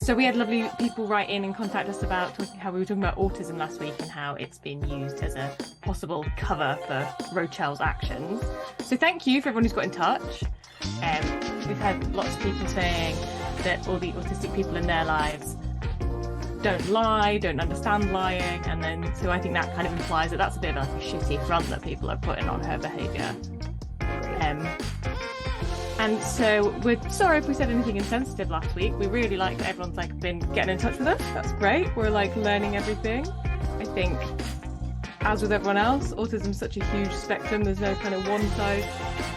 So we had lovely people write in and contact us about how we were talking about autism last week and how it's been used as a possible cover for Rochelle's actions. So thank you for everyone who's got in touch. We've had lots of people saying that all the autistic people in their lives don't lie, don't understand lying, and then so I think that kind of implies that that's a bit of a shitty front that people are putting on her behaviour. And so we're sorry if we said anything insensitive last week. We really like that everyone's like been getting in touch with us. That's great. We're like learning everything. I think, as with everyone else, autism's such a huge spectrum. There's no kind of one size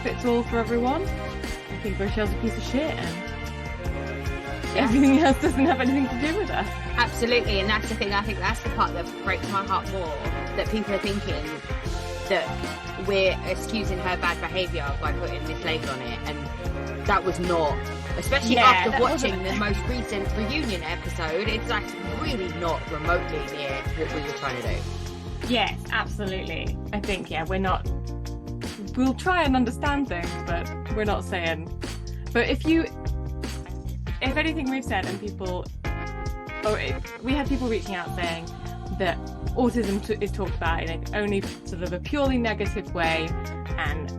fits all for everyone. I think Rochelle's a piece of shit and everything else doesn't have anything to do with her. Absolutely, and that's the thing. I think that's the part that breaks my heart more. That people are thinking that we're excusing her bad behaviour by putting this label on it, and that was not, especially after watching the most recent reunion episode, it's like really not remotely near what we were trying to do. Yes, absolutely. I think, we'll try and understand things, but we're not saying. But if anything we've said and people, we had people reaching out saying that autism is talked about in only sort of a purely negative way, and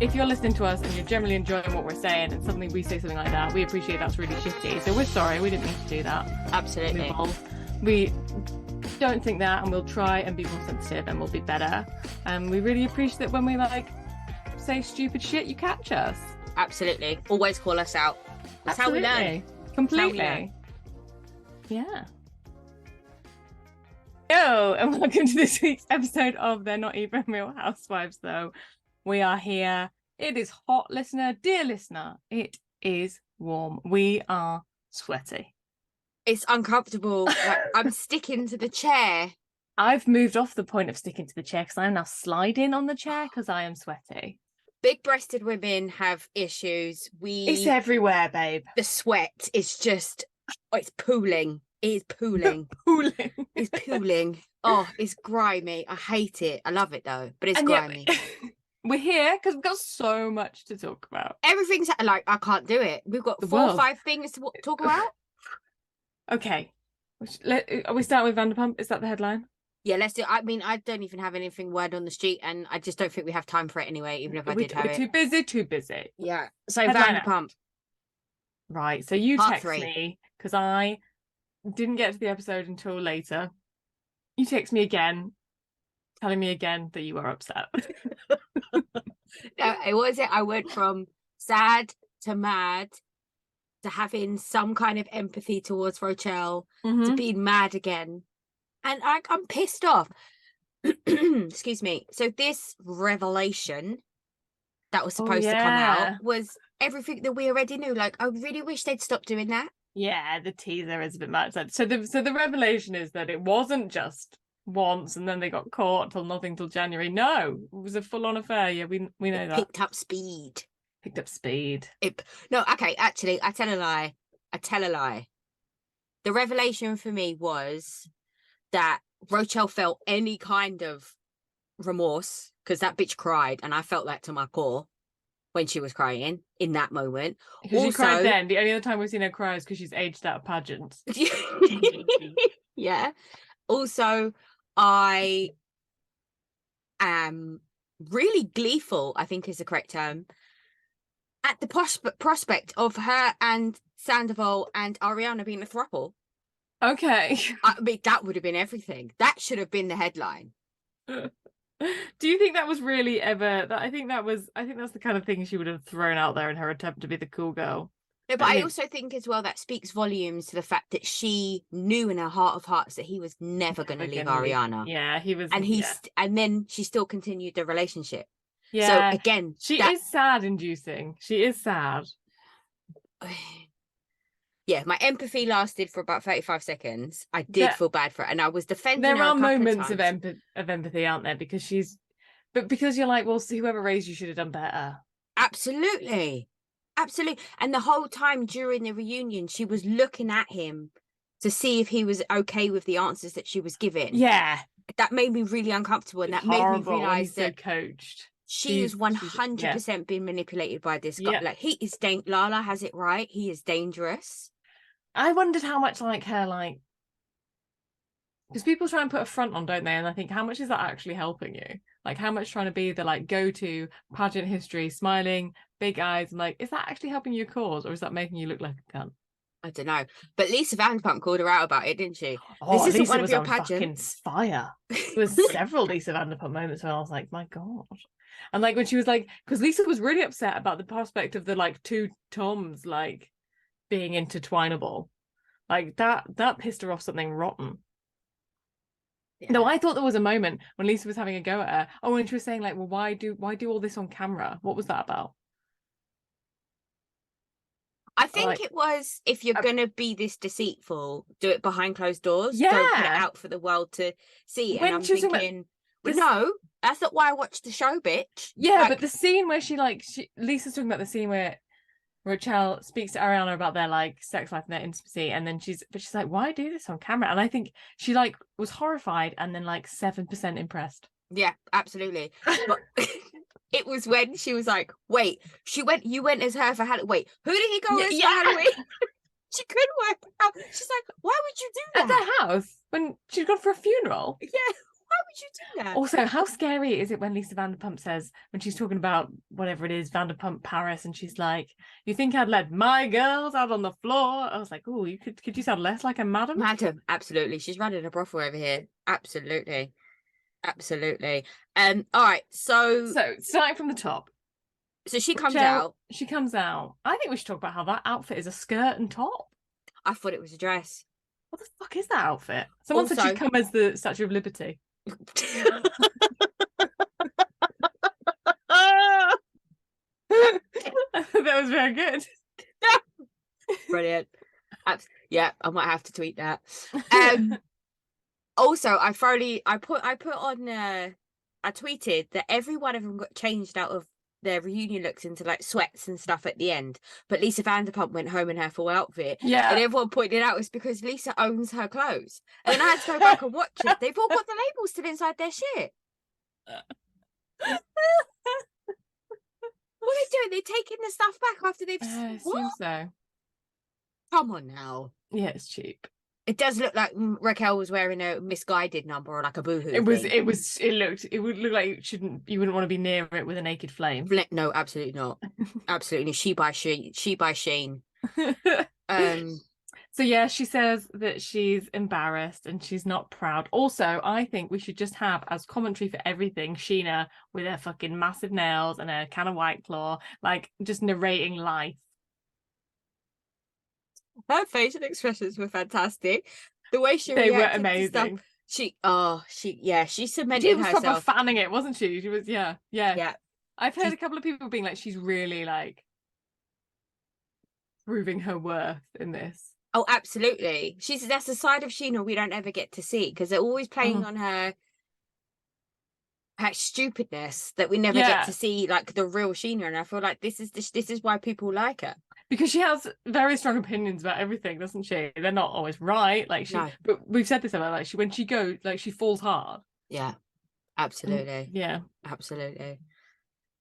if you're listening to us and you're generally enjoying what we're saying and suddenly we say something like that, we appreciate that's really shitty, so we're sorry, we didn't mean to do that. Absolutely. We don't think that, and we'll try and be more sensitive and we'll be better, and we really appreciate that when we say stupid shit, you catch us. Absolutely. Always call us out. That's Absolutely. how we learn. Completely. Yeah. Hello, and welcome to this week's episode of They're Not Even Real Housewives, though. We are here. It is hot, listener. Dear listener, it is warm. We are sweaty. It's uncomfortable. Like, I'm sticking to the chair. I've moved off the point of sticking to the chair because I'm now sliding on the chair because I am sweaty. Big-breasted women have issues. It's everywhere, babe. The sweat is just, it's pooling. It is pooling. Pooling. It's pooling. Oh, it's grimy. I hate it. I love it though, but it's And grimy. We're here because we've got so much to talk about. Everything's like, I can't do it. We've got 4 or 5 things to talk about. Okay. Are we starting with Vanderpump? Is that the headline? Yeah, let's do. I mean, I don't even have anything word on the street, and I just don't think we have time for it anyway. Even if I did have it, we're too busy. Yeah. So Headline Vanderpump. Right. So you Part text 3. me because I didn't get to the episode until later. You text me again, telling me again that you were upset. No, it was it. I went from sad to mad to having some kind of empathy towards Rochelle to being mad again. And I'm pissed off. Excuse me. So this revelation that was supposed to come out was everything that we already knew. Like, I really wish they'd stop doing that. Yeah, the teaser is a bit much. So the revelation is that it wasn't just once and then they got caught till nothing till January. No, it was a full-on affair. Yeah, we know that. Picked up speed. No, okay, actually, I tell a lie. The revelation for me was that Rochelle felt any kind of remorse because that bitch cried, and I felt that to my core when she was crying in that moment. Because she cried then. The only other time we've seen her cry is because she's aged out of pageants. Yeah. Also, I am really gleeful, I think is the correct term, at the prospect of her and Sandoval and Ariana being a throuple. Okay. I mean, that would have been everything. That should have been the headline. Do you think that was really ever I think that's the kind of thing she would have thrown out there in her attempt to be the cool girl. No, but I also think as well that speaks volumes to the fact that she knew in her heart of hearts that he was never going to leave Ariana. Yeah, he was. And then she still continued the relationship. Yeah. So again, she is sad inducing. She is sad. Yeah, my empathy lasted for about 35 seconds. I did feel bad for her, and I was defending her. There are moments of empathy, aren't there? Because you're like, well, whoever raised you should have done better. Absolutely. And the whole time during the reunion, she was looking at him to see if he was okay with the answers that she was giving. Yeah, that made me really uncomfortable, and that made me realize that coached. She is 100% being manipulated by this guy. Like, he is Lala has it right. He is dangerous. I wondered how much like her like, because people try and put a front on, don't they? And I think, how much is that actually helping you? Like, how much trying to be the like go-to pageant history, smiling, big eyes, and like, is that actually helping your cause, or is that making you look like a cunt? I don't know. But Lisa Vanderpump called her out about it, didn't she? Oh, This isn't Lisa one of was your on fucking pageants. fire. There was several Lisa Vanderpump moments where I was like, my God. And like when she was like, because Lisa was really upset about the prospect of the like two Toms like being intertwinable. Like that pissed her off something rotten. Yeah. No, I thought there was a moment when Lisa was having a go at her. Oh, and she was saying like, well, why do all this on camera? What was that about? I think Like, it was, if you're going to be this deceitful, do it behind closed doors. Don't put it yeah. out for the world to see. And When I'm she was talking thinking, well, this, no, that's not why I watched the show, bitch. yeah, Like, but the scene where Lisa's talking about the scene where Rochelle speaks to Ariana about their like sex life and their intimacy, and then she's like, why do this on camera? And I think she like was horrified and then like 7% impressed. yeah, absolutely. But it was when she was like, wait, you went as her for Halloween. Wait, who did he go as for Halloween? She couldn't work out. She's like, why would you do At that? their house when she'd gone for a funeral. Yeah, why would you do that? Also, how scary is it when Lisa Vanderpump says, when she's talking about whatever it is, Vanderpump Paris, and she's like, you think I'd let my girls out on the floor? I was like, oh, could you sound less like a madam? Madam, absolutely. She's running a brothel over here. Absolutely. Absolutely. All right, so starting from the top. So she comes Rochelle, out. She comes out. I think we should talk about how that outfit is a skirt and top. I thought it was a dress. What the fuck is that outfit? Someone said she'd come as the Statue of Liberty. That was very good. Brilliant. Yeah, I might have to tweet that. Also, I tweeted that every one of them got changed out of their reunion looks into like sweats and stuff at the end, but Lisa Vanderpump went home in her full outfit. Yeah, and everyone pointed out it's because Lisa owns her clothes. And then I had to go back and watch it. They've all got the labels still inside their shit. What are they doing? They're taking the stuff back after they've seems so. Come on now. Yeah, it's cheap. It does look like Raquel was wearing a misguided number or like a boohoo. It would look like you wouldn't want to be near it with a naked flame. No, absolutely not. Absolutely. She by Sheen. So yeah, she says that she's embarrassed and she's not proud. Also, I think we should just have as commentary for everything Sheena with her fucking massive nails and her can of White Claw, like just narrating life. Her facial expressions were fantastic. The way she they were reacted amazing. To stuff, she cemented she was herself. Proper fanning it, wasn't she? She was, yeah. I've heard a couple of people being like, she's really like proving her worth in this. Oh, absolutely. That's a side of Sheena we don't ever get to see because they're always playing on her stupidness that we never get to see, like the real Sheena. And I feel like this is why people like her. Because she has very strong opinions about everything, doesn't she? They're not always right. Like but we've said this about when she goes, like she falls hard. Yeah, absolutely. Yeah, absolutely.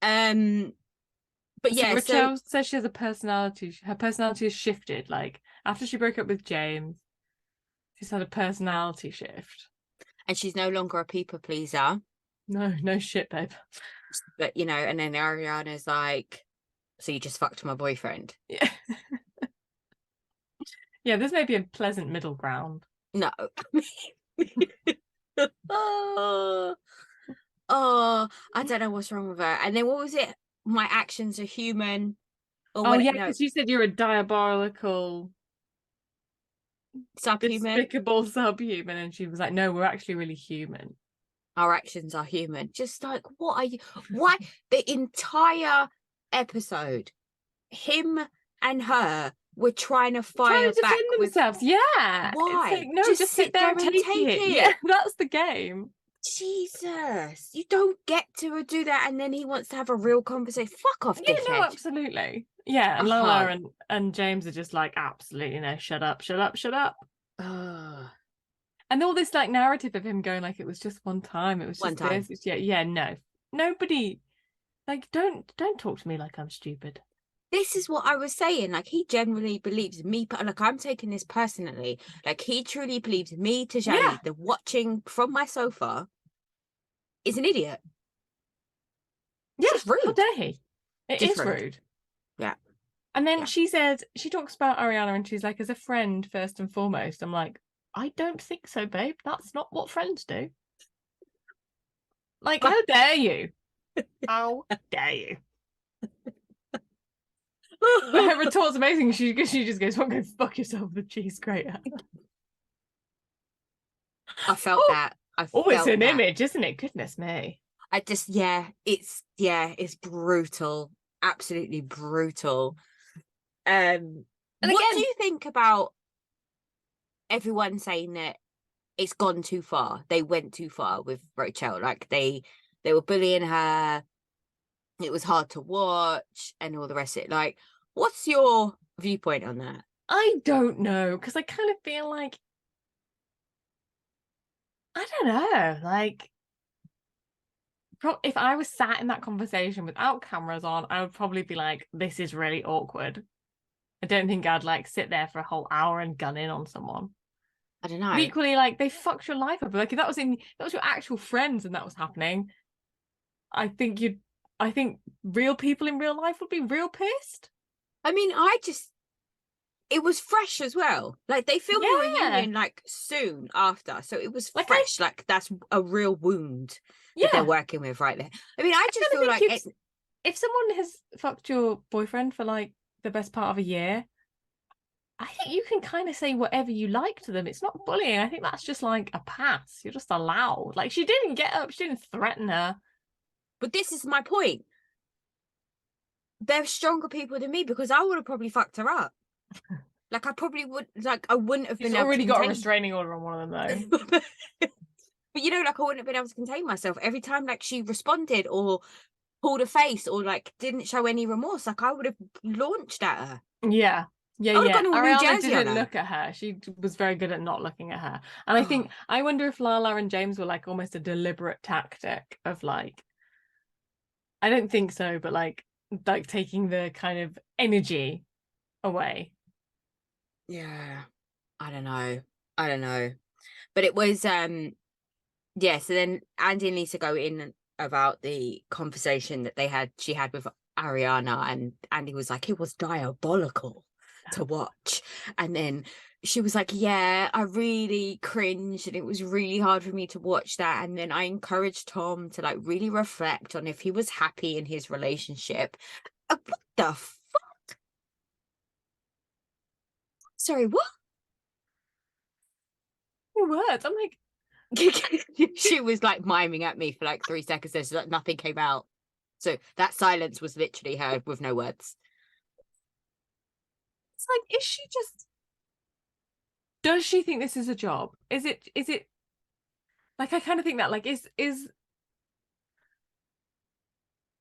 But yeah, Rochelle says she has a personality. Her personality has shifted. Like after she broke up with James, she's had a personality shift, and she's no longer a people pleaser. No shit, babe. But and then Ariana's like, so you just fucked my boyfriend. Yeah. Yeah, this may be a pleasant middle ground. No. Oh, I don't know what's wrong with her. And then what was it? My actions are human. Or because you said you're a diabolical subhuman. Despicable subhuman. And she was like, no, we're actually really human. Our actions are human. Just like, what are you? Why? The entire episode, him and her were trying to fire back themselves. Yeah. Why? Like, no, just sit there and take it. Yeah, that's the game. Jesus, you don't get to do that. And then he wants to have a real conversation. Fuck off, dickhead. No, absolutely. Yeah, and Lola and James are just like, absolutely, shut up. And all this like narrative of him going like it was just one time. It was just one this. No. Nobody, like, don't talk to me like I'm stupid. this is what I was saying. Like, he generally believes me, like, I'm taking this personally. Like, he truly believes me, Tajani, the watching from my sofa, is an idiot. Yeah, It's just rude. how dare he? It Just is rude. Yeah. And then she said, she talks about Ariana and she's like, as a friend, first and foremost. I'm like, I don't think so, babe. That's not what friends do. Like, how dare you? How dare you? But her retort's amazing. She just goes, "Well, go fuck yourself, the cheese grater." I felt that. It's an image, isn't it? Goodness me. I just, it's brutal. Absolutely brutal. And what again, do you think about everyone saying that it's gone too far? They went too far with Rochelle. Like, they were bullying her. It was hard to watch and all the rest of it. Like, what's your viewpoint on that? I don't know, because I kind of feel like, I don't know, like, if I was sat in that conversation without cameras on, I would probably be like, this is really awkward. I don't think I'd like sit there for a whole hour and gun in on someone. I don't know. But equally, like, they fucked your life up. Like, if that was your actual friends and that was happening, I think real people in real life would be real pissed. I mean, it was fresh as well. Like, they filmed the reunion like soon after, so it was like fresh. Like, that's a real wound that they're working with right there. I mean, I just feel like if someone has fucked your boyfriend for like the best part of a year, I think you can kind of say whatever you like to them. It's not bullying. I think that's just like a pass. You're just allowed. Like, she didn't get up. She didn't threaten her. But this is my point. They're stronger people than me, because I would have probably fucked her up. Like, I probably would. Like, I wouldn't have been able already to got a restraining order on one of them, though. But, you know, like, I wouldn't have been able to contain myself every time, like, she responded or pulled a face or like didn't show any remorse. Like, I would have launched at her. Yeah. Ariana didn't look at her. She was very good at not looking at her. And I wonder if Lala and James were like almost a deliberate tactic of like, I don't think so, but like taking the kind of energy away. Yeah. I don't know. But it was so then Andy and Lisa go in about the conversation that she had with Ariana, and Andy was like, it was diabolical to watch. And then she was like, yeah, I really cringed and it was really hard for me to watch that. And then I encouraged Tom to like really reflect on if he was happy in his relationship. What the fuck? Sorry, what? Your words. I'm like, she was like miming at me for like 3 seconds so that nothing came out. So that silence was literally her with no words. It's like, does she think this is a job? Is it like, I kind of think that like is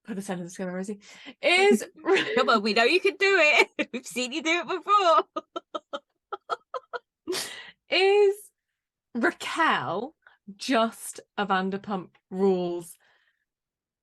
put a sentence together, Rosie. Come on, we know you can do it. We've seen you do it before. Is Raquel just a Vanderpump Rules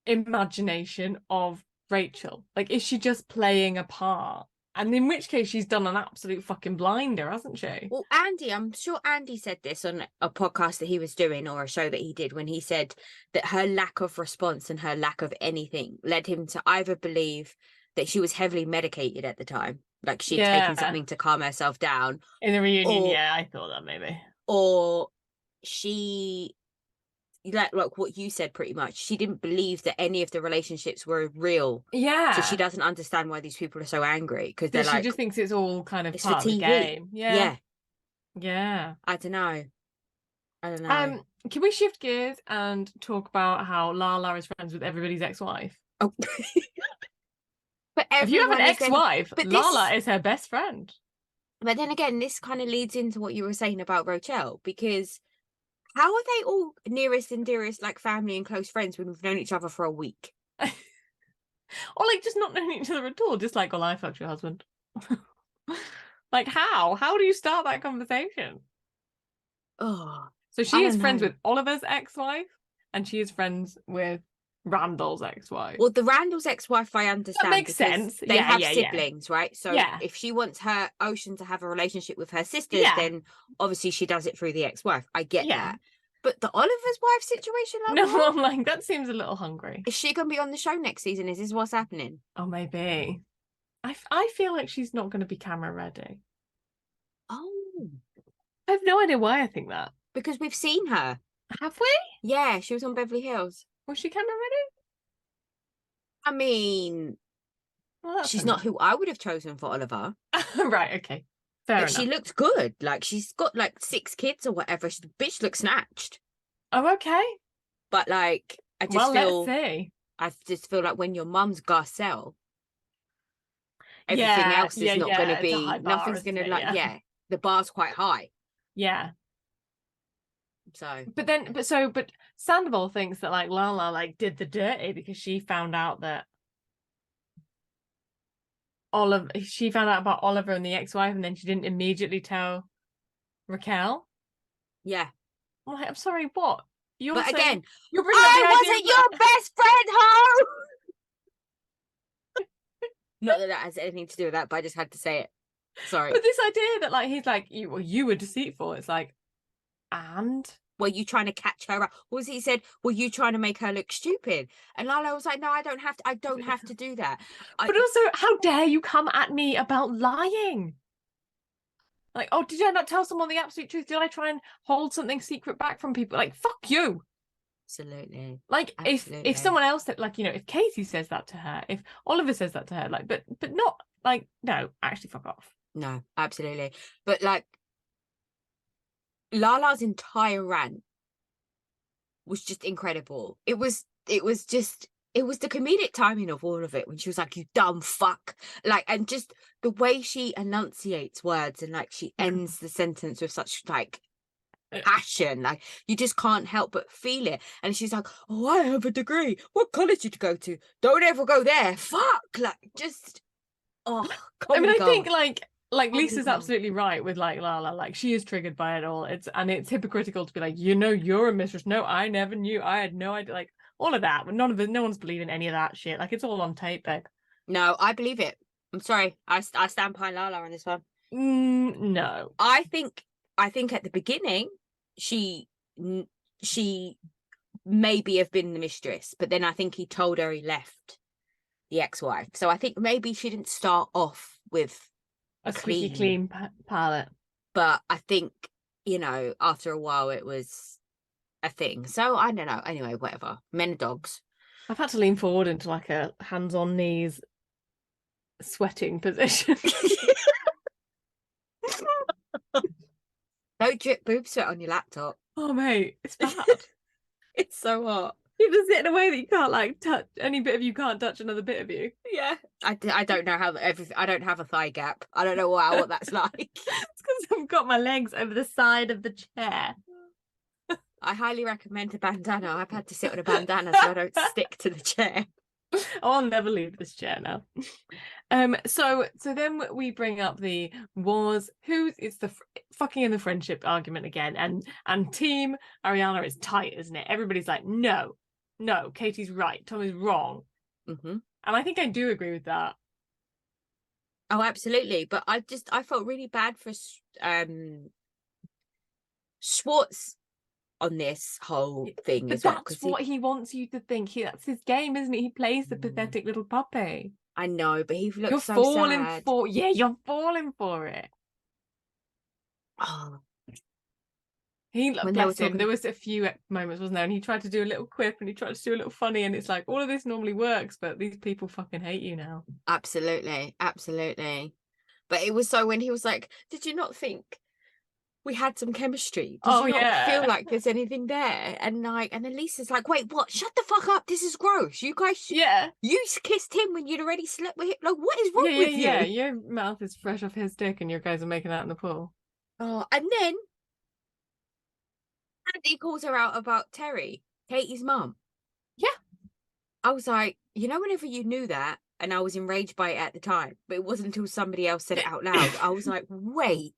imagination of Rachel? Like, is she just playing a part? And in which case, she's done an absolute fucking blinder, hasn't she? Well, Andy, I'm sure Andy said this on a podcast that he was doing or a show that he did, when he said that her lack of response and her lack of anything led him to either believe that she was heavily medicated at the time, like she'd taken something to calm herself down. In the reunion, I thought that maybe. Or she, like what you said, pretty much, she didn't believe that any of the relationships were real. So she doesn't understand why these people are so angry, because they're like, she just thinks it's all kind of it's part for TV. Of the game. Yeah. I don't know. Can we shift gears and talk about how Lala is friends with everybody's ex-wife? Oh. But if you have an ex-wife, Lala is her best friend. But then again, this kind of leads into what you were saying about Rochelle, because how are they all nearest and dearest, like family and close friends, when we've known each other for a week? Or like just not knowing each other at all, just like, well, I fucked your husband. Like, how do you start that conversation? Oh, so she is friends with Oliver's ex-wife, and she is friends with Randall's ex-wife. Well, the Randall's ex-wife, I understand. That makes sense. They Yeah, have yeah, siblings, right? So yeah. if she wants her Ocean to have a relationship with her sisters, then obviously she does it through the ex-wife. I get that. But the Oliver's wife situation, like, no, what? I'm like, that seems a little hungry. Is she going to be on the show next season? Is this what's happening? Oh, maybe. I feel like she's not going to be camera ready. Oh. I have no idea why I think that. Because we've seen her. Have we? Yeah, she was on Beverly Hills. Was she camera ready? I mean, Well, she's not who I would have chosen for Oliver. Right, okay. Fair enough. She looked good. Like, she's got like 6 kids or whatever. The bitch looks snatched. Oh, okay. But like, I just feel like when your mum's Garcelle, everything else is not going to be, nothing's going to the bar's quite high. Yeah. So, but Sandoval thinks that like Lala like did the dirty because she found out that she found out about Oliver and the ex-wife, and then she didn't immediately tell Raquel. Yeah. I'm like, I'm sorry, what? But again, you're I wasn't your best friend, ho! Not that has anything to do with that, but I just had to say it. Sorry. But this idea that like he's like, you were deceitful. It's like, and were you trying to catch her up? What was he said? Were you trying to make her look stupid? And Lala was like, no, I don't have to do that. But also, how dare you come at me about lying? Like, oh, did I not tell someone the absolute truth? Did I try and hold something secret back from people? Like, fuck you. Absolutely. Like, if someone else that, like, you know, if Katie says that to her, if Oliver says that to her, like, but not like, no, actually, fuck off. No, absolutely. But like, Lala's entire rant was just incredible. It was the comedic timing of all of it when she was like, you dumb fuck. Like, and just the way she enunciates words and like she ends the sentence with such like passion, like you just can't help but feel it. And she's like, oh, I have a degree. What college did you go to? Don't ever go there. Fuck. Like, just I mean, I think like Lisa's absolutely right with like Lala, like she is triggered by it all. It's hypocritical to be like, you know, you're a mistress. No, I never knew. I had no idea. Like all of that, but no one's believing any of that shit. Like it's all on tape, babe. No, I believe it. I'm sorry. I stand behind Lala on this one. No, I think at the beginning she maybe have been the mistress, but then I think he told her he left the ex-wife. So I think maybe she didn't start off with a squeaky clean palette. But I think, you know, after a while it was a thing. So I don't know. Anyway, whatever. Men are dogs. I've had to lean forward into like a hands on knees sweating position. Don't drip boob sweat on your laptop. Oh mate, it's bad. It's so hot. You just sit in a way that you can't like touch any bit of you can't touch another bit of you. Yeah, I don't know how I don't have a thigh gap. I don't know what that's like. It's because I've got my legs over the side of the chair. I highly recommend a bandana. I've had to sit on a bandana so I don't stick to the chair. Oh, I'll never leave this chair now. So then we bring up the wars. It's the fucking in the friendship argument again, and team Ariana is tight, isn't it? Everybody's like, no, Katie's right, Tom is wrong. And I think I do agree with that. Oh, absolutely. But I felt really bad for Schwartz on this whole thing as well. That's what he wants you to think. That's his game, isn't it? He plays the pathetic little puppy. I know, but he looks you're so falling sad. You're falling for it. Oh. Bless him. There was a few moments, wasn't there? And he tried to do a little quip and he tried to do a little funny, and it's like all of this normally works, but these people fucking hate you now. Absolutely. But it was so when he was like, did you not think we had some chemistry? Did you not feel like there's anything there? And Elisa's like, wait, what? Shut the fuck up. This is gross. You guys you kissed him when you'd already slept with him. Like, what is wrong with you? Yeah, your mouth is fresh off his dick and you guys are making out in the pool. Oh, and then Andy calls her out about Terry, Katie's mum. Yeah. I was like, you know, whenever you knew that, and I was enraged by it at the time, but it wasn't until somebody else said it out loud. I was like, wait,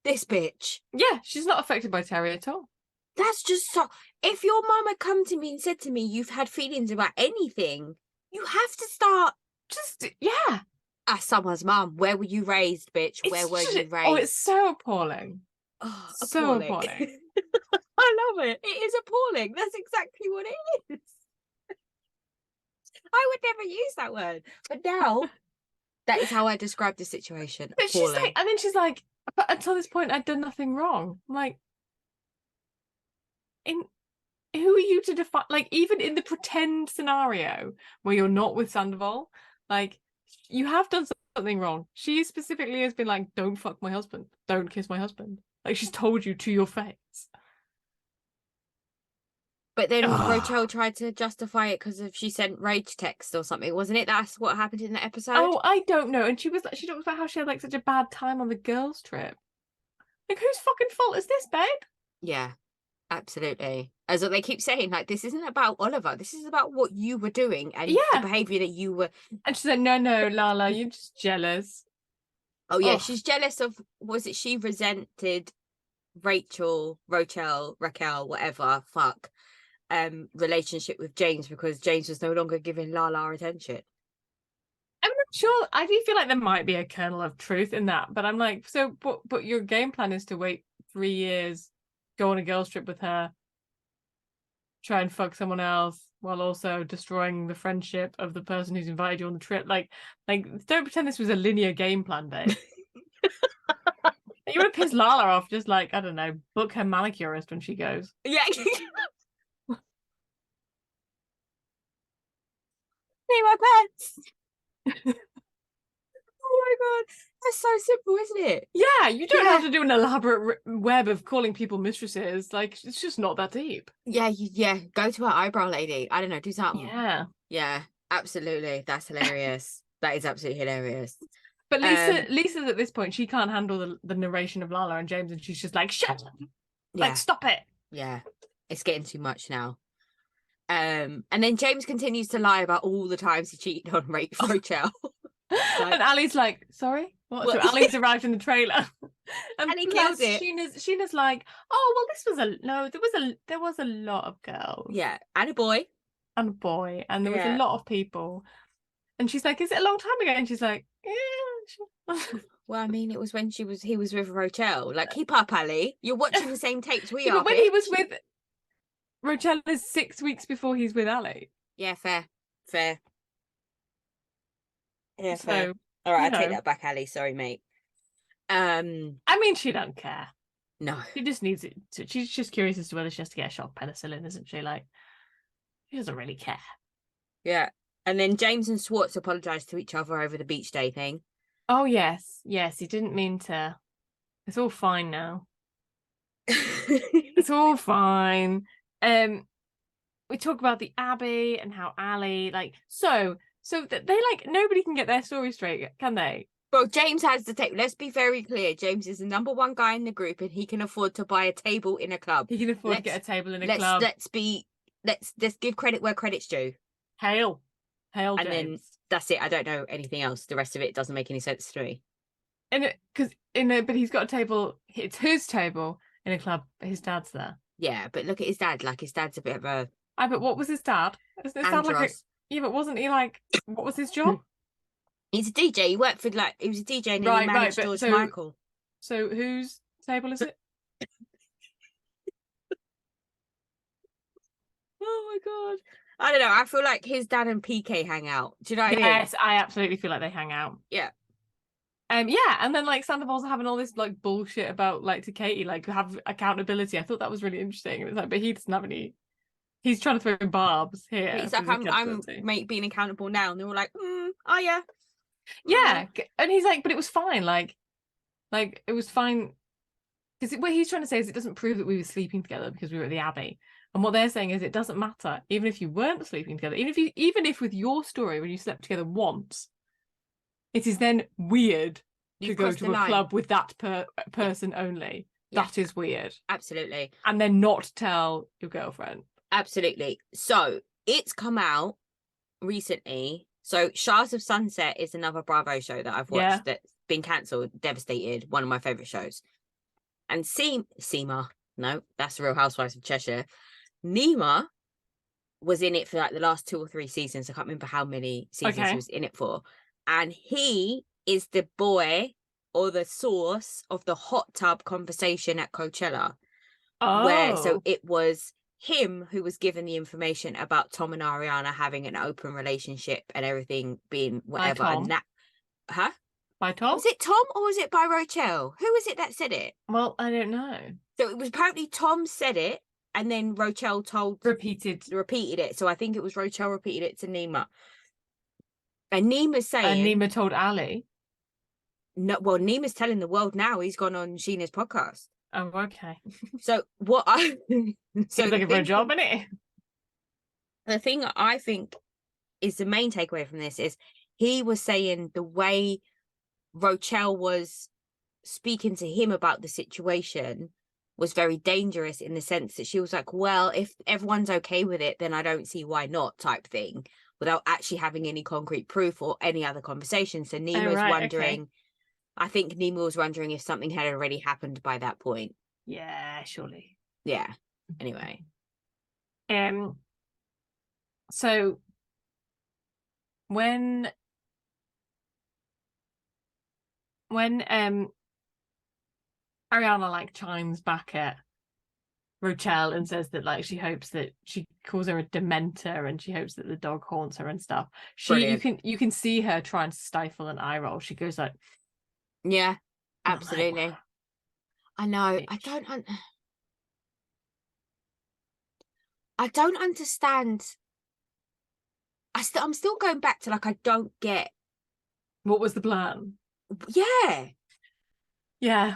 this bitch. Yeah, she's not affected by Terry at all. That's just so. If your mum had come to me and said to me, "You've had feelings about anything," you have to start. Just yeah. As someone's mum, where were you raised, bitch? Where were you raised? Oh, it's so appalling. Oh, So appalling. I love it. It is appalling. That's exactly what it is. I would never use that word, but now that is how I describe the situation. But Appalling. she's like, and then she's like, but until this point, I'd done nothing wrong. I'm like, who are you to define? Like, even in the pretend scenario where you're not with Sandoval, like, you have done something wrong. She specifically has been like, don't fuck my husband, don't kiss my husband. Like, she's told you to your face. But then Rochelle tried to justify it because she sent rage text or something, wasn't it? That's what happened in the episode. Oh, I don't know. And she talks about how she had like such a bad time on the girls' trip. Like, whose fucking fault is this, babe? Yeah, absolutely. As they keep saying, like, this isn't about Oliver. This is about what you were doing and the behaviour that you were. And she said, no, Lala, you're just jealous. Oh yeah, she's jealous of. Was it she resented Rachael, whatever, fuck, relationship with James because James was no longer giving Lala attention. I'm not sure. I do feel like there might be a kernel of truth in that, but I'm like, so, but your game plan is to wait 3 years, go on a girls' trip with her, try and fuck someone else, while also destroying the friendship of the person who's invited you on the trip. Like, don't pretend this was a linear game plan, babe. You want to piss Lala off, just like, I don't know, book her manicurist when she goes. Yeah. Need my pets. Oh my god, that's so simple, isn't it? Yeah, you don't have to do an elaborate web of calling people mistresses. Like, it's just not that deep. Yeah. Go to our eyebrow lady. I don't know, do something. Yeah, absolutely. That's hilarious. That is absolutely hilarious. But Lisa's at this point, she can't handle the narration of Lala and James, and she's just like, shut up. Like, stop it. Yeah, it's getting too much now. And then James continues to lie about all the times he cheated on Rochelle. Like, and Ali's like, sorry? What? So Ali's arrived in the trailer. And he killed it. Sheena's like, oh, well, there was a lot of girls. Yeah, and a boy. And a boy. And there was a lot of people. And she's like, is it a long time ago? And she's like, yeah. Well, I mean, it was when he was with Rochelle. Like, keep up, Ali. You're watching the same tapes we are. But when he was with Rochelle is 6 weeks before he's with Ali. Yeah, fair. Yeah, fair. All right, I take that back, Ali. Sorry, mate. I mean, she don't care. No. She just needs it. She's just curious as to whether she has to get a shot of penicillin, isn't she? Like, she doesn't really care. Yeah. And then James and Swartz apologise to each other over the beach day thing. Oh, yes. He didn't mean to. It's all fine now. It's all fine. We talk about the Abbey and how Ali, like, so that they, like, nobody can get their story straight, can they? Well, James has the table. Let's be very clear. James is the number one guy in the group, and he can afford to buy a table in a club. He can afford to get a table in a club. Let's give credit where credit's due. Hail, and James. Then that's it. I don't know anything else. The rest of it doesn't make any sense to me. But he's got a table. It's his table in a club. But his dad's there. Yeah, but look at his dad. Like, his dad's a bit of a. But what was his dad? His dad like but wasn't he like? What was his job? He's a DJ. He worked for he was a DJ and then he managed George Michael. So whose table is it? Oh my god. I don't know. I feel like his dad and PK hang out. Do you know what I mean? Yes, I absolutely feel like they hang out. Yeah. Yeah, and then like Sandoval's having all this like bullshit about like to Katie, like have accountability. I thought that was really interesting. It was like, but he doesn't have any. He's trying to throw in barbs here. He's like, I'm being accountable now, and they were like, oh yeah. Yeah, and he's like, but it was fine. Like it was fine because what he's trying to say is it doesn't prove that we were sleeping together because we were at the Abbey. And what they're saying is it doesn't matter, even if you weren't sleeping together, even if with your story when you slept together once, it is then weird to go to a club with that person only. Yeah. That is weird. Absolutely. And then not tell your girlfriend. Absolutely. So it's come out recently. So Shahs of Sunset is another Bravo show that I've watched that's been cancelled, devastated, one of my favourite shows. And Seema, No, that's the Real Housewives of Cheshire. Nima was in it for like the last 2 or 3 seasons. I can't remember how many seasons he was in it for. And he is the boy or the source of the hot tub conversation at Coachella. Where so it was him who was given the information about Tom and Ariana having an open relationship and everything being whatever. And that, by Tom? Was it Tom or was it by Rochelle? Who was it that said it? Well, I don't know. So it was apparently Tom said it, and then Rochelle repeated it. So I think it was Rochelle repeated it to Nima. And Nima's saying, and Nima told Ali. No, well, Nima's telling the world now. He's gone on Sheena's podcast. Oh, okay. So what I so looking for a job, innit? The thing I think is the main takeaway from this is he was saying the way Rochelle was speaking to him about the situation was very dangerous, in the sense that she was like, well, if everyone's okay with it, then I don't see why not, type thing, without actually having any concrete proof or any other conversation. So Nima's wondering, I think Nima was wondering if something had already happened by that point. Yeah, surely. Yeah. Anyway. So when Ariana like chimes back at Rochelle and says that like she hopes that, she calls her a dementor and she hopes that the dog haunts her and stuff. You can see her trying to stifle an eye roll. She goes like, yeah, absolutely. Like, wow. I know. Bitch. I don't understand. I'm still going back to like, I don't get. What was the plan? Yeah.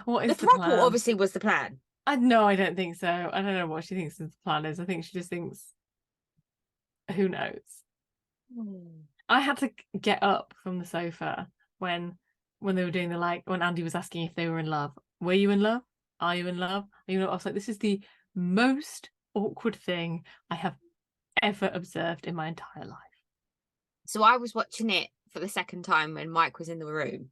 What is the plan? Obviously was the plan. No, I don't think so. I don't know what she thinks the plan is. I think she just thinks, who knows? I had to get up from the sofa when they were doing when Andy was asking if they were in love. Were you in love? Are you in love? Are you in love? I was like, this is the most awkward thing I have ever observed in my entire life. So I was watching it for the second time when Mike was in the room,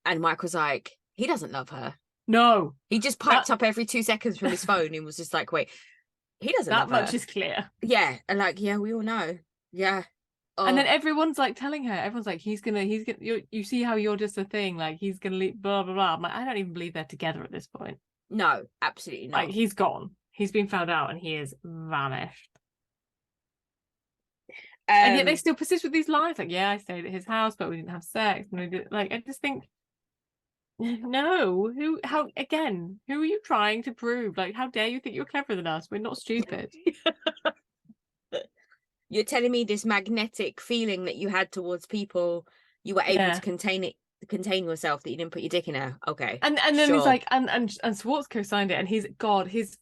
and Mike was like, he doesn't love her. No. He just piped up every 2 seconds from his phone and was just like, wait, he doesn't love her. That much is clear. Yeah. And like, yeah, we all know. Yeah. Oh. And then everyone's like telling her, everyone's like, he's gonna, you see how you're just a thing, like he's gonna leave, blah, blah, blah. I'm like, I don't even believe they're together at this point. No, absolutely not. Like, he's gone. He's been found out and he is vanished. And yet they still persist with these lies. Like, yeah, I stayed at his house, but we didn't have sex. And we did, like, I just think, no, who are you trying to prove? Like, how dare you think you're cleverer than us? We're not stupid. You're telling me this magnetic feeling that you had towards people, you were able to contain yourself, that you didn't put your dick in her. Okay. And then he's like, and Swartz co-signed it, and his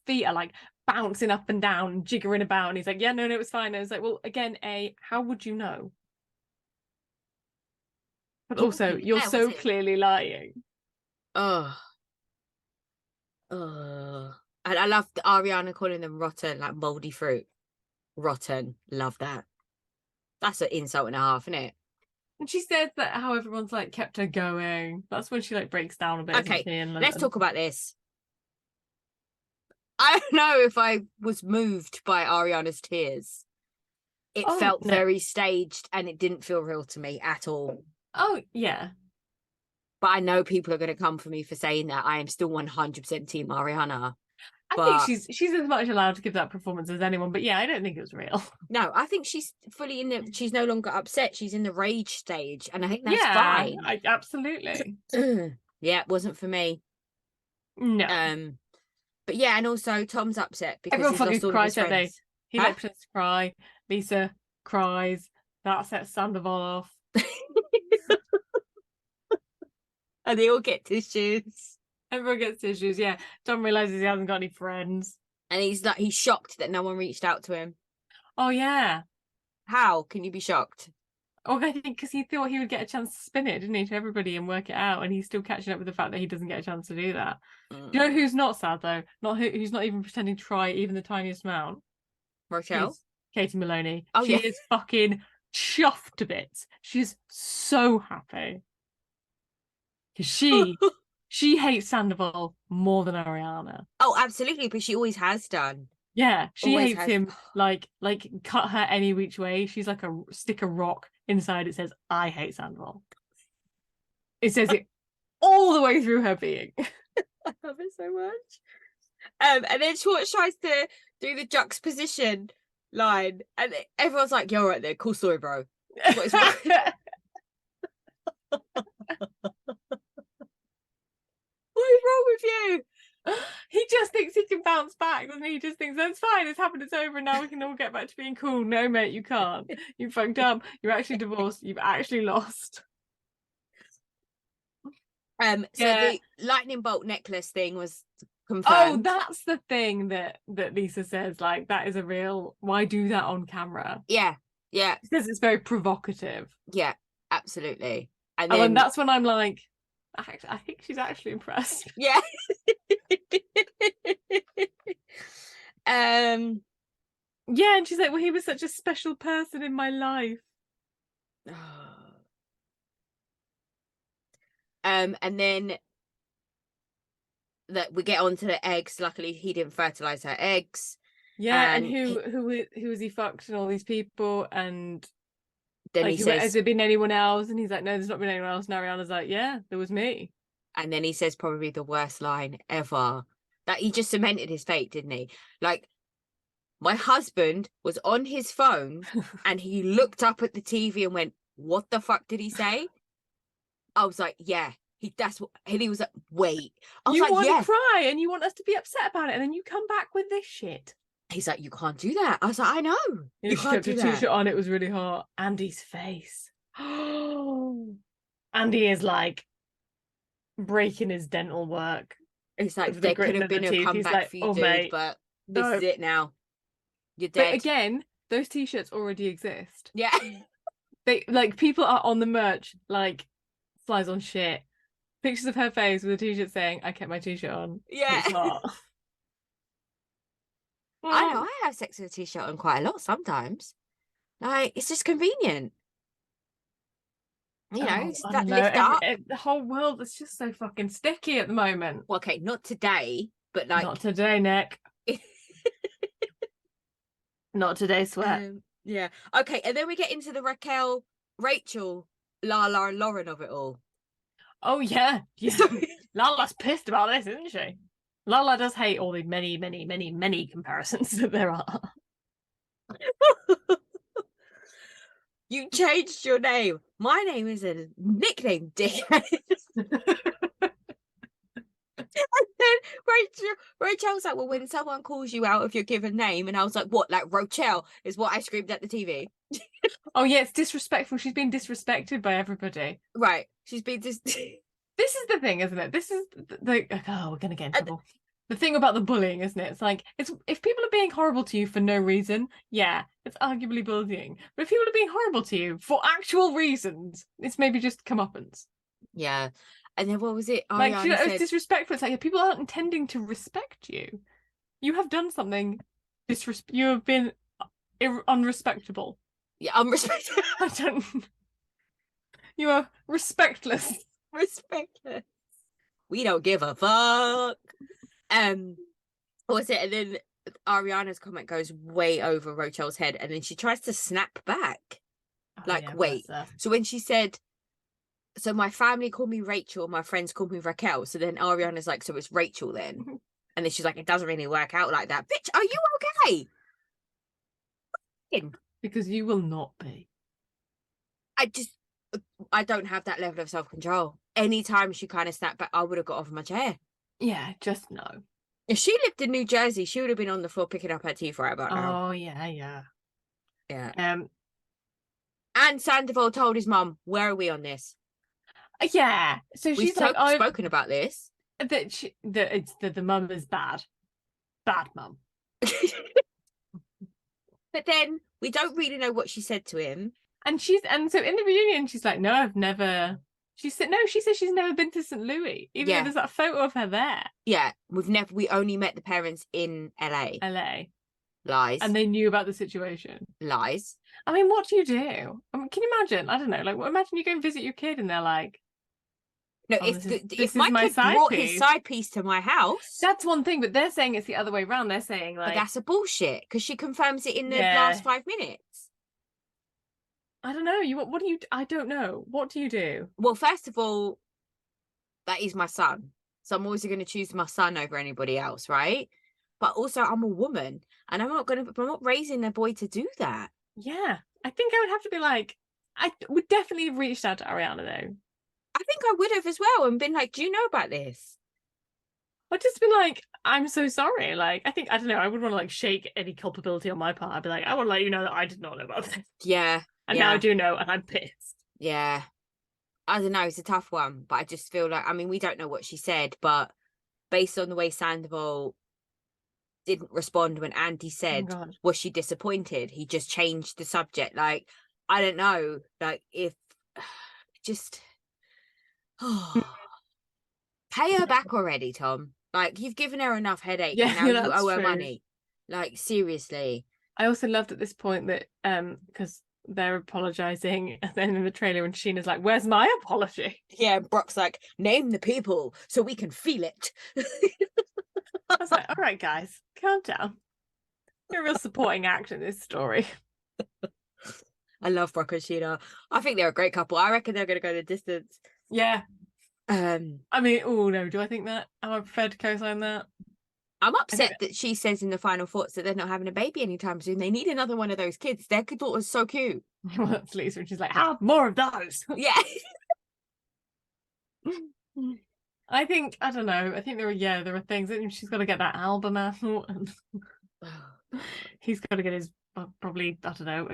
feet are like bouncing up and down and jiggering about, and he's like, yeah, no, it was fine. And I was like, well, again, how would you know? But also, you're so clearly lying. And I love Ariana calling them rotten, like moldy fruit. Rotten. Love that. That's an insult and a half, isn't it? And she said that how everyone's like kept her going. That's when she like breaks down a bit. Okay, let's talk about this. I don't know if I was moved by Ariana's tears. It felt very staged and it didn't feel real to me at all. Oh, yeah. But I know people are going to come for me for saying that. I am still 100% team Ariana. I think she's as much allowed to give that performance as anyone. But yeah, I don't think it was real. No, I think she's fully in the... She's no longer upset. She's in the rage stage. And I think that's fine. Absolutely. Yeah, it wasn't for me. No. But yeah, and also Tom's upset because everyone he's lost all cries, of his friends. He like pretends to cry. Lisa cries. That sets Sandoval off. And they all get tissues. Everyone gets tissues, yeah. Tom realizes he hasn't got any friends. And he's shocked that no one reached out to him. Oh, yeah. How can you be shocked? Oh, I think because he thought he would get a chance to spin it, didn't he, to everybody and work it out. And he's still catching up with the fact that he doesn't get a chance to do that. You know who's not sad, though? Who's not even pretending to try even the tiniest amount? Rochelle? Katie Maloney. Oh, she is fucking chuffed to bits. She's so happy. Because she She hates Sandoval more than Ariana. Oh, absolutely, but she always has done. Yeah, she Always hates has. him like cut her any which way. She's like a stick of rock inside. It says, "I hate Sandoval." It says it all the way through her being. I love it so much. And then Schwartz tries to do the juxtaposition line, and everyone's like, "You're right there, cool story, bro." What is wrong? What is wrong with you? He just thinks he can bounce back, doesn't he? He just thinks that's fine, it's happened, it's over, and now we can all get back to being cool. No, mate, you can't. You fucked up. You're actually divorced. You've actually lost. So Yeah. the lightning bolt necklace thing was confirmed. Oh, that's the thing that Lisa says. Like, that is a real. Why do that on camera? Yeah. Because it's very provocative. Yeah, absolutely. And then, then that's when I'm like, I think she's actually impressed. Yeah. Yeah, and she's like, well, he was such a special person in my life. And then that we get onto the eggs. Luckily, he didn't fertilize her eggs. Yeah, and who was he fucked and all these people, and then like, he says, has there been anyone else? And he's like, no, there's not been anyone else. And Ariana's like, yeah, there was me. And then he says probably the worst line ever. That he just cemented his fate, didn't he? Like, my husband was on his phone and he looked up at the TV and went, "What the fuck did he say?" I was like, yeah, that's what, and he was like, wait. I was you like, want yeah. to cry and you want us to be upset about it, and then you come back with this shit. He's like, you can't do that. I was like, I know. You can't do that. She kept a t-shirt on, it was really hot. Andy's face. Andy is like breaking his dental work. It's like, there could have been a comeback like, for you, dude, mate, but this is it now. You're dead. But again, those t-shirts already exist. Yeah. They, like, people are on the merch, like, flies on shit. Pictures of her face with a t-shirt saying, I kept my t-shirt on. Yeah. It's hot. I know, I have sex with a t-shirt on quite a lot sometimes. Like, it's just convenient. You know, that lift up. The whole world is just so fucking sticky at the moment. Well, okay, not today, but like... Not today, Nick. Not today, sweat. Yeah. Okay, and then we get into the Rachel, Lala, and Lauren of it all. Oh, yeah. Lala's pissed about this, isn't she? Lala does hate all the many, many, many, many comparisons that there are. You changed your name. My name is a nickname, dickhead. And then Rachel was like, well, when someone calls you out of your given name, and I was like, what, like Rochelle is what I screamed at the TV. Oh yeah, it's disrespectful. She's been disrespected by everybody. Right. She's been This is the thing, isn't it? This is we're gonna get in trouble. The thing about the bullying, isn't it? It's like, if people are being horrible to you for no reason, yeah, it's arguably bullying. But if people are being horrible to you for actual reasons, it's maybe just comeuppance. Yeah. And then what was it? Like, it's disrespectful. It's like, people aren't intending to respect you. You have done something you have been unrespectable. Yeah, unrespectable. I don't. You are respectless. Respectless. We don't give a fuck. What was it? And then Ariana's comment goes way over Rochelle's head, and then she tries to snap back. Oh, like, yeah, wait. So when she said, so my family call me Rachel, my friends call me Raquel. So then Ariana's like, so it's Rachel then. And then she's like, it doesn't really work out like that. Bitch, are you okay? Because you will not be. I don't have that level of self-control. Anytime she kind of snapped back, I would have got off my chair. Yeah, just no. If she lived in New Jersey, she would have been on the floor picking up her teeth right about now. Oh, yeah. And Sandoval told his mum, where are we on this? Yeah. So she's spoken about this. That the mum is bad. Bad mum. But then we don't really know what she said to him. And so in the reunion, she's like, no, I've never. She said she's never been to St. Louis, even though there's that photo of her there. Yeah, we only met the parents in LA. Lies. And they knew about the situation. Lies. I mean, what do you do? I mean, can you imagine? I don't know. Like, imagine you go and visit your kid and they're like, No, Oh, if this my is my kid side brought piece. his side piece to my house, That's one thing, but they're saying it's the other way around. They're saying like that's a bullshit because she confirms it in the Yeah. last 5 minutes. I don't know. What do you? I don't know. What do you do? Well, first of all, that is my son, so I'm always going to choose my son over anybody else, right? But also, I'm a woman, and I'm not raising a boy to do that. Yeah, I think I would have to be like, I would definitely have reached out to Ariana though. I think I would have as well, and been like, "Do you know about this?" I'd just been like, I'm so sorry. Like, I don't know. I wouldn't want to like shake any culpability on my part. I'd be like, I want to let you know that I did not know about this. Yeah, And now I do know, and I'm pissed. Yeah. I don't know, it's a tough one, but I just feel like, I mean, we don't know what she said, but based on the way Sandoval didn't respond when Andy said, was she disappointed? He just changed the subject. Like, I don't know, like, if just pay her back already, Tom. Like, you've given her enough headache, and now you owe her money. Like, seriously. I also loved at this point that because they're apologizing, and then in the trailer, and Sheena's like, "Where's my apology?" Yeah, Brock's like, "Name the people so we can feel it." I was like, "All right, guys, calm down. You're a real supporting act in this story." I love Brock and Sheena. I think they're a great couple. I reckon they're going to go the distance. Yeah. I mean, oh no, do I think that? Am I prepared to co-sign that? I'm upset that she says in the final thoughts that they're not having a baby anytime soon. They need another one of those kids. Their daughter's so cute. Well, that's Lisa, and she's like, have more of those. Yeah. I think, I don't know. I think there are things that she's got to get that album out. And he's got to get his, probably, I don't know,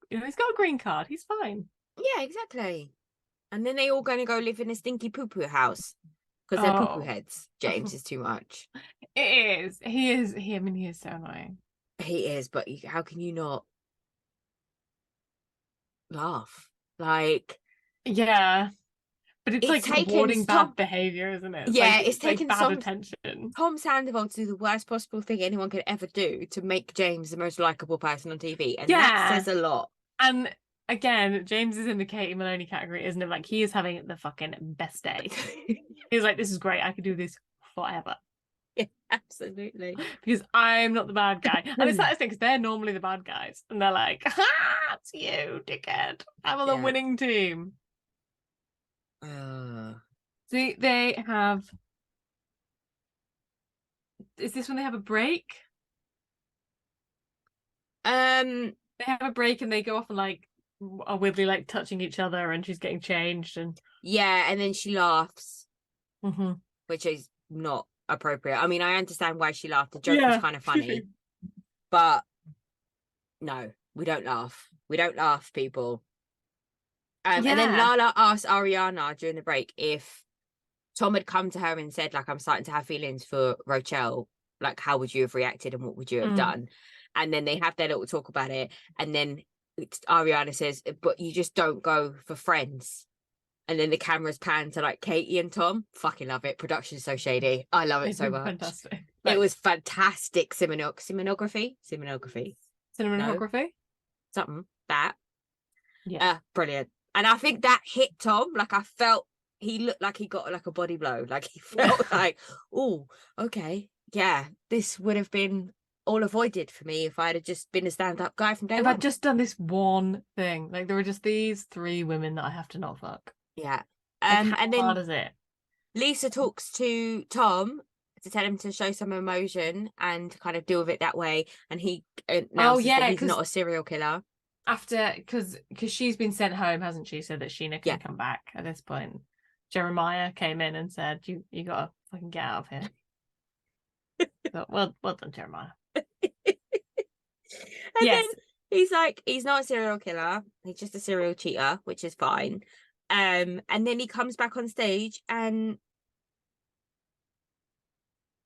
he's got a green card. He's fine. Yeah, exactly. And then they all going to go live in a stinky poo-poo house because they're poo-poo heads. James is too much. It is. He is. I mean, he is so annoying. He is, but how can you not laugh? Like, yeah. But it's like rewarding bad behaviour, isn't it? Yeah, it's taking bad attention. Tom Sandoval to do the worst possible thing anyone could ever do to make James the most likable person on TV. And that says a lot. And again, James is in the Katie Maloney category, isn't it? Like, he is having the fucking best day. He's like, this is great. I could do this forever. Yeah, absolutely. Because I'm not the bad guy. And it's that thing, because they're normally the bad guys. And they're like, ha, it's you, dickhead. I'm on the winning team. See, they have... Is this when they have a break? They have a break and they go off and like are weirdly like touching each other, and she's getting changed, and and then she laughs, which is not appropriate. I mean, I understand why she laughed. The joke was kind of funny, but no, we don't laugh. We don't laugh, people. And then Lala asked Ariana during the break if Tom had come to her and said, like, I'm starting to have feelings for Rochelle. Like, how would you have reacted and what would you have done? And then they have their little talk about it. And then Ariana says, but you just don't go for friends. And then the cameras pan to like Katie and Tom. Fucking love it. Production's so shady. I love it so much. Fantastic. It was fantastic cinematography. Something that. Yeah. Brilliant. And I think that hit Tom. Like, I felt he looked like he got like a body blow. Like, he felt like, oh, okay. Yeah, this would have been all avoided for me if I'd have just been a stand-up guy from day one. If I'd just done this one thing. Like, there were just these 3 women that I have to not fuck. Yeah. Like, how and then hard is it? Lisa talks to Tom to tell him to show some emotion and kind of deal with it that way. And he announces that he's not a serial killer. After, because she's been sent home, hasn't she? So that Sheena can come back at this point. Jeremiah came in and said, you gotta fucking get out of here. So, well done, Jeremiah. And then he's like, he's not a serial killer, he's just a serial cheater, which is fine. And then he comes back on stage and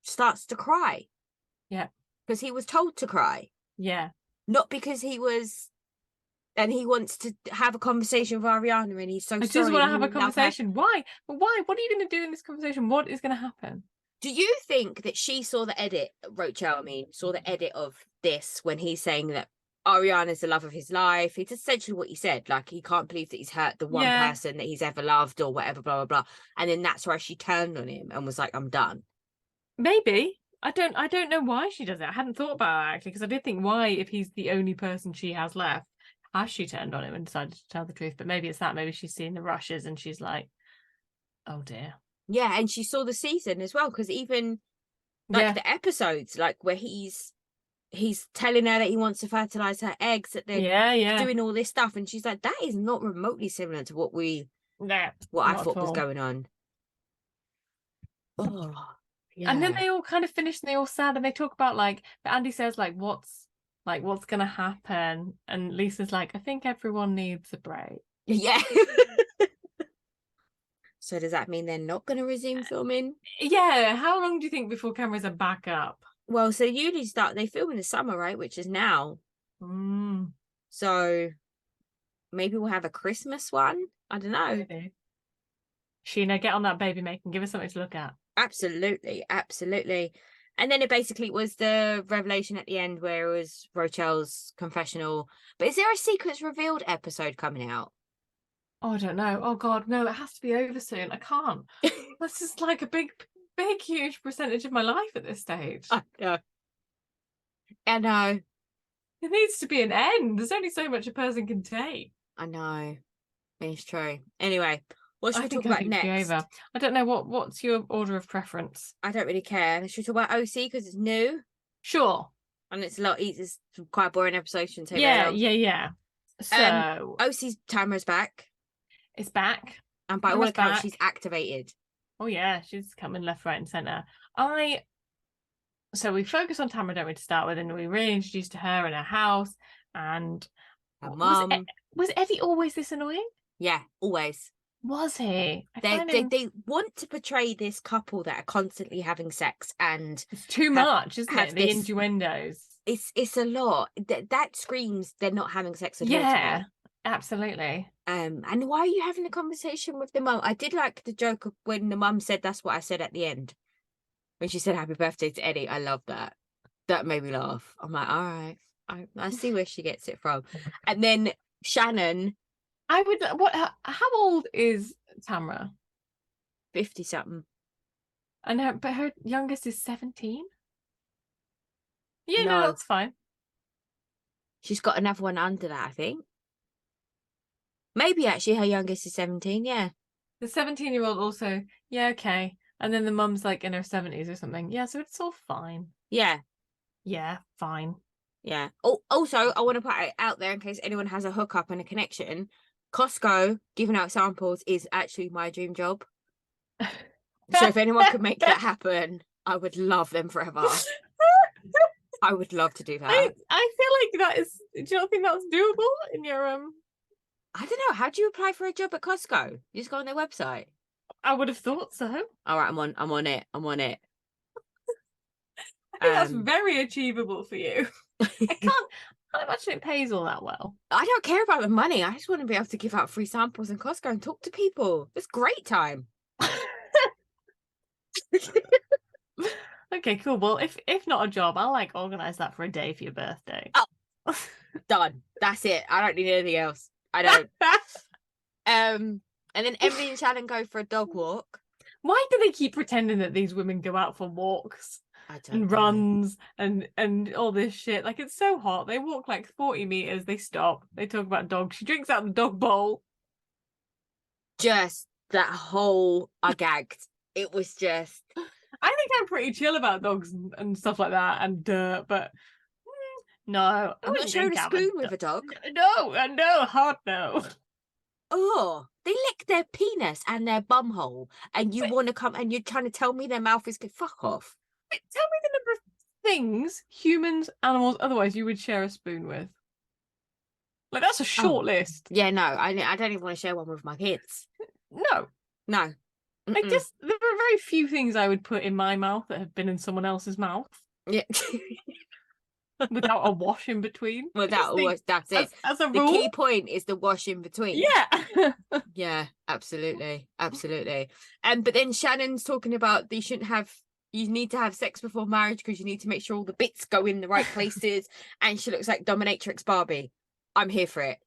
starts to cry. Yeah. Because he was told to cry. Yeah. Not because he was, and he wants to have a conversation with Ariana, and he's so sorry. I just want to have a conversation. Why? But why? What are you going to do in this conversation? What is going to happen? Do you think that she saw the edit, Rochelle, saw the edit of this when he's saying that Ariana's the love of his life. It's essentially what he said. Like, he can't believe that he's hurt the one person that he's ever loved or whatever, blah, blah, blah. And then that's why she turned on him and was like, I'm done. Maybe. I don't know why she does it. I hadn't thought about it, actually, because I did think, why, if he's the only person she has left, has she turned on him and decided to tell the truth? But maybe it's that. Maybe she's seen the rushes and she's like, oh dear. Yeah, and she saw the season as well, because even like the episodes, like where he's telling her that he wants to fertilize her eggs, that they're doing all this stuff, and she's like, that is not remotely similar to what I thought was going on. Oh, yeah. And then they all kind of finish and they all sad, and they talk about, like, Andy says, like, what's gonna happen, and Lisa's like, I think everyone needs a break. Yeah. So does that mean they're not going to resume filming? Yeah. How long do you think before cameras are back up? Well, so usually they film in the summer, right? Which is now. So maybe we'll have a Christmas one. I don't know. Maybe. Sheena, get on that baby making. Give us something to look at. Absolutely. Absolutely. And then it basically was the revelation at the end where it was Rochelle's confessional. But is there a Secrets Revealed episode coming out? Oh, I don't know. Oh God, no, it has to be over soon. I can't. That's just like a big, huge percentage of my life at this stage. I know. I know. It needs to be an end. There's only so much a person can take. I know. It's true. Anyway, what should we talk about next? Over. I don't know. What's your order of preference? I don't really care. Should we talk about OC because it's new? Sure. And it's a lot easier. It's quite a boring episode. Shouldn't take Yeah. So OC's Tamra's back. It's back. And by all accounts, she's activated. Oh yeah, she's coming left, right, and centre. So we focus on Tamra, don't we, to start with, and we really introduced to her in her house and her mum. Was Eddie always this annoying? Yeah, always. Was he? They want to portray this couple that are constantly having sex, and it's too much, isn't it? The innuendos. It's a lot. That screams they're not having sex at all. Yeah, absolutely. And why are you having a conversation with the mum? I did like the joke of when the mum said, that's what I said at the end. When she said happy birthday to Eddie. I love that. That made me laugh. I'm like, all right. I see where she gets it from. And then Shannon. How old is Tamra? 50-something. And her youngest is 17? Yeah, no, that's fine. She's got another one under that, I think. Maybe actually her youngest is 17, yeah. The 17-year-old also, yeah, okay. And then the mum's like in her 70s or something. Yeah, so it's all fine. Yeah. Yeah, fine. Yeah. Oh, also, I want to put it out there in case anyone has a hookup and a connection. Costco giving out samples is actually my dream job. So if anyone could make that happen, I would love them forever. I would love to do that. I feel like that is. Do you not think that's doable in your I don't know. How do you apply for a job at Costco? You just go on their website. I would have thought so. All right, I'm on it. I think that's very achievable for you. I can't imagine it pays all that well. I don't care about the money. I just want to be able to give out free samples in Costco and talk to people. It's great time. Okay, cool. Well, if not a job, I'll like organise that for a day for your birthday. Oh, done. That's it. I don't need anything else. I don't. And then Emily and Shannon go for a dog walk. Why do they keep pretending that these women go out for walks and runs and all this shit? Like, it's so hot. They walk like 40 meters. They stop. They talk about dogs. She drinks out the dog bowl. Just that whole, I gagged. It was just. I think I'm pretty chill about dogs and stuff like that and dirt, but no. I'm not sharing a spoon with a dog. No, hard no. Oh, they lick their penis and their bumhole, and you want to come and you're trying to tell me their mouth is good? Fuck off. Tell me the number of things, humans, animals, otherwise you would share a spoon with. Like, that's a short list. Yeah, no, I don't even want to share one with my kids. No. No. Like, just, there are very few things I would put in my mouth that have been in someone else's mouth. Yeah. Without a wash in between. Without a wash, that's it. As a rule. The key point is the wash in between. Yeah. Yeah, absolutely. Absolutely. But then Shannon's talking about they shouldn't have you need to have sex before marriage because you need to make sure all the bits go in the right places. And she looks like dominatrix Barbie. I'm here for it.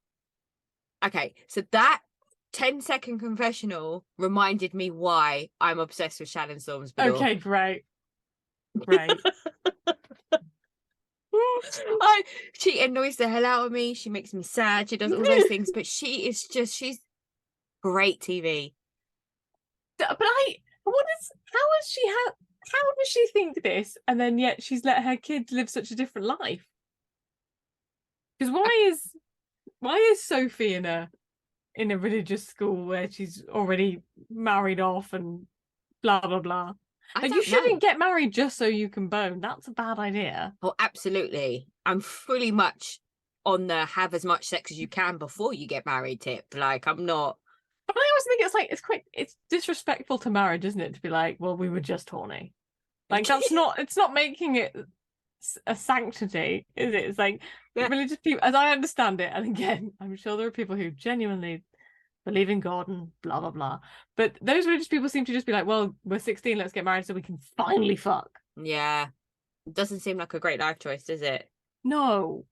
Okay, so that 10-second confessional reminded me why I'm obsessed with Shannon Storms Beadle. Okay, great. Great. She annoys the hell out of me. She makes me sad. She does all those things, but she's great TV. But how does she think this, and then yet she's let her kids live such a different life? Because why is Sophie in a religious school where she's already married off and blah blah blah? Like, you shouldn't get married just so you can bone. That's a bad idea. Oh, absolutely. I'm fully much on the have as much sex as you can before you get married tip. Like, I'm not. But I always think it's disrespectful to marriage, isn't it? To be like, well, we were just horny. Like, it's not making it a sanctity, is it? It's like, religious people, as I understand it, and again, I'm sure there are people who genuinely believe in God and blah blah blah, but those religious people seem to just be like, well, we're 16, let's get married so we can finally fuck. Yeah, it doesn't seem like a great life choice, does it? No.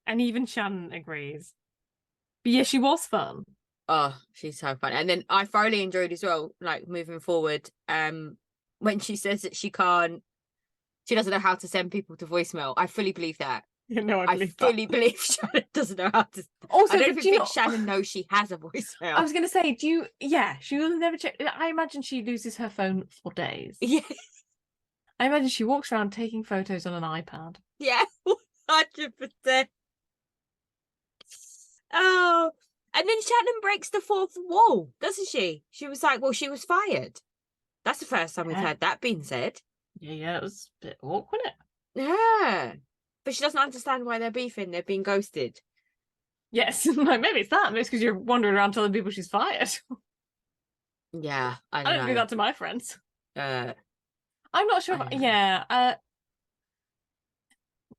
And even Shannon agrees. But yeah, she was fun. Oh, she's so fun. And then I thoroughly enjoyed as well, like, moving forward, when she says that she doesn't know how to send people to voicemail. I fully believe that. I fully believe Shannon doesn't know how to. Also, I don't even think Shannon knows she has a voicemail. I was going to say, she will never check. I imagine she loses her phone for days. Yeah. I imagine she walks around taking photos on an iPad. Yeah, 100%. Oh, and then Shannon breaks the fourth wall, doesn't she? She was like, well, she was fired. That's the first time we've heard that being said. Yeah, it was a bit awkward, wasn't it? Yeah. But she doesn't understand why they're beefing. They're being ghosted. Yes, like, maybe it's that. Maybe it's because you're wandering around telling people she's fired. Yeah, I don't do that to my friends. I'm not sure.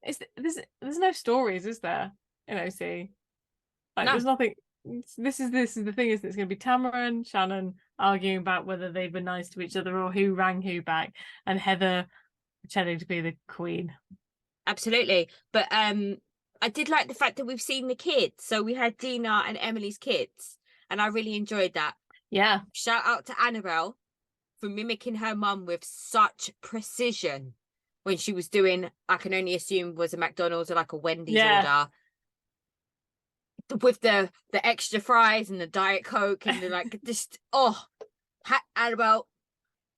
There's no stories, is there? In OC, like, no. There's nothing. This is the thing, isn't it? It's going to be Tamra and Shannon arguing about whether they've been nice to each other or who rang who back, and Heather pretending to be the queen. Absolutely. But I did like the fact that we've seen the kids. So we had Dina and Emily's kids, and I really enjoyed that. Yeah. Shout out to Annabelle for mimicking her mum with such precision when she was doing, I can only assume, was a McDonald's or like a Wendy's order. With the extra fries and the Diet Coke and the, like, just, Annabelle,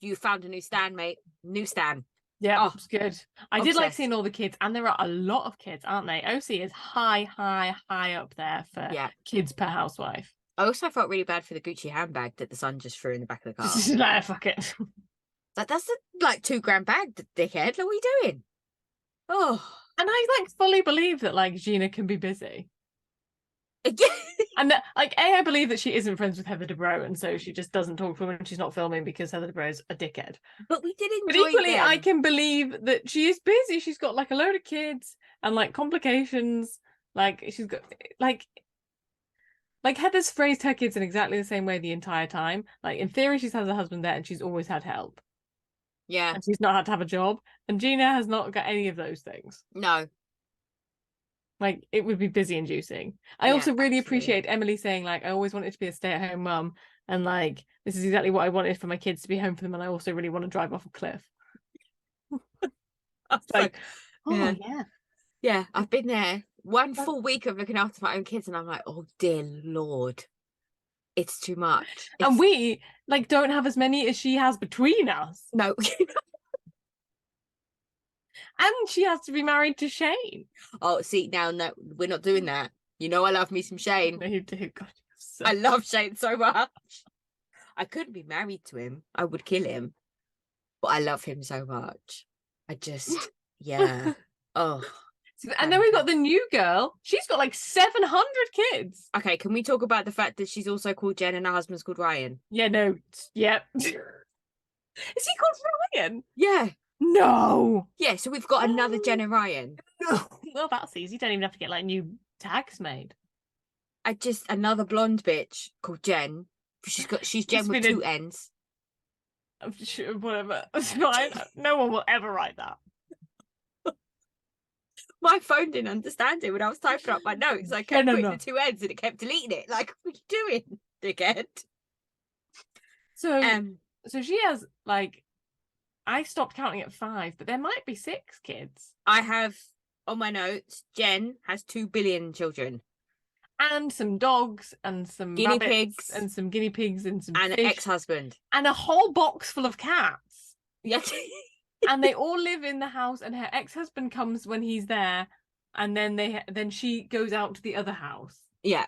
you found a new stand, mate. New stand. Yeah, it's good. I did like seeing all the kids, and there are a lot of kids, aren't they? OC is high up there for kids per housewife. I also felt really bad for the Gucci handbag that the son just threw in the back of the car. Nah, fuck it. That's a, like, $2,000 bag, dickhead. Like, what are you doing? Oh. And I, like, fully believe that, like, Gina can be busy. And that, like, I believe that she isn't friends with Heather Dubrow, and so she just doesn't talk to her when she's not filming because Heather Dubrow's a dickhead. But we did enjoy. But equally, I can believe that she is busy. She's got, like, a load of kids and, like, complications. Like, she's got, like Heather's raised her kids in exactly the same way the entire time. Like, in theory, she's had her husband there, and she's always had help. Yeah, and she's not had to have a job, and Gina has not got any of those things. No. Like, it would be busy inducing. I also really appreciate Emily saying, like, I always wanted to be a stay-at-home mum, and, like, this is exactly what I wanted for my kids to be home for them, and I also really want to drive off a cliff. Like, yeah, I've been there one full week of looking after my own kids, and I'm like, oh dear Lord, it's too much. And we, like, don't have as many as she has between us. No. And she has to be married to Shane. Oh, see, now, no, we're not doing that. You know I love me some Shane. No, you do. God, I love Shane so much. I couldn't be married to him. I would kill him. But I love him so much. I just, oh. And then we've got the new girl. She's got like 700 kids. Okay, can we talk about the fact that she's also called Jenn and her husband's called Ryan? Yeah, no. Yep. Is he called Ryan? Yeah. No. Yeah, so we've got another Jenn and Ryan. No. Well, that's easy. You don't even have to get, like, new tags made. Another blonde bitch called Jenn. She's Jenn with two N's. I'm sure, whatever. It's fine. No one will ever write that. My phone didn't understand it when I was typing up my notes. I kept putting the two ends and it kept deleting it. Like, what are you doing, dickhead? So she has, like, I stopped counting at 5, but there might be 6 kids. I have on my notes, Jenn has 2 billion children. And some dogs and some guinea rabbits pigs and some guinea pigs and some and fish. an ex-husband. And a whole box full of cats. Yes. And they all live in the house, and her ex-husband comes when he's there, and then she goes out to the other house. Yeah.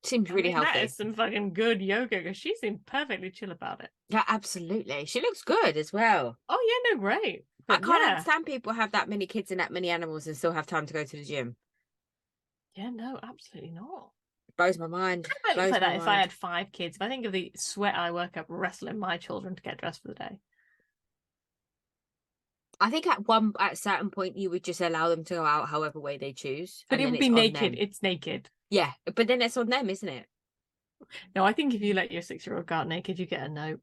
Seems really healthy. That is some fucking good yoga, because she seemed perfectly chill about it. Yeah, absolutely. She looks good as well. Oh yeah, no, great. But I can't understand people have that many kids and that many animals and still have time to go to the gym. Yeah, no, absolutely not. Blows my mind. I might look like that if I had 5 kids. If I think of the sweat I work up wrestling my children to get dressed for the day. I think at a certain point you would just allow them to go out however way they choose. But it would be naked. It's naked. Yeah, but then it's on them, isn't it? No, I think if you let your 6-year-old go out naked, you get a note.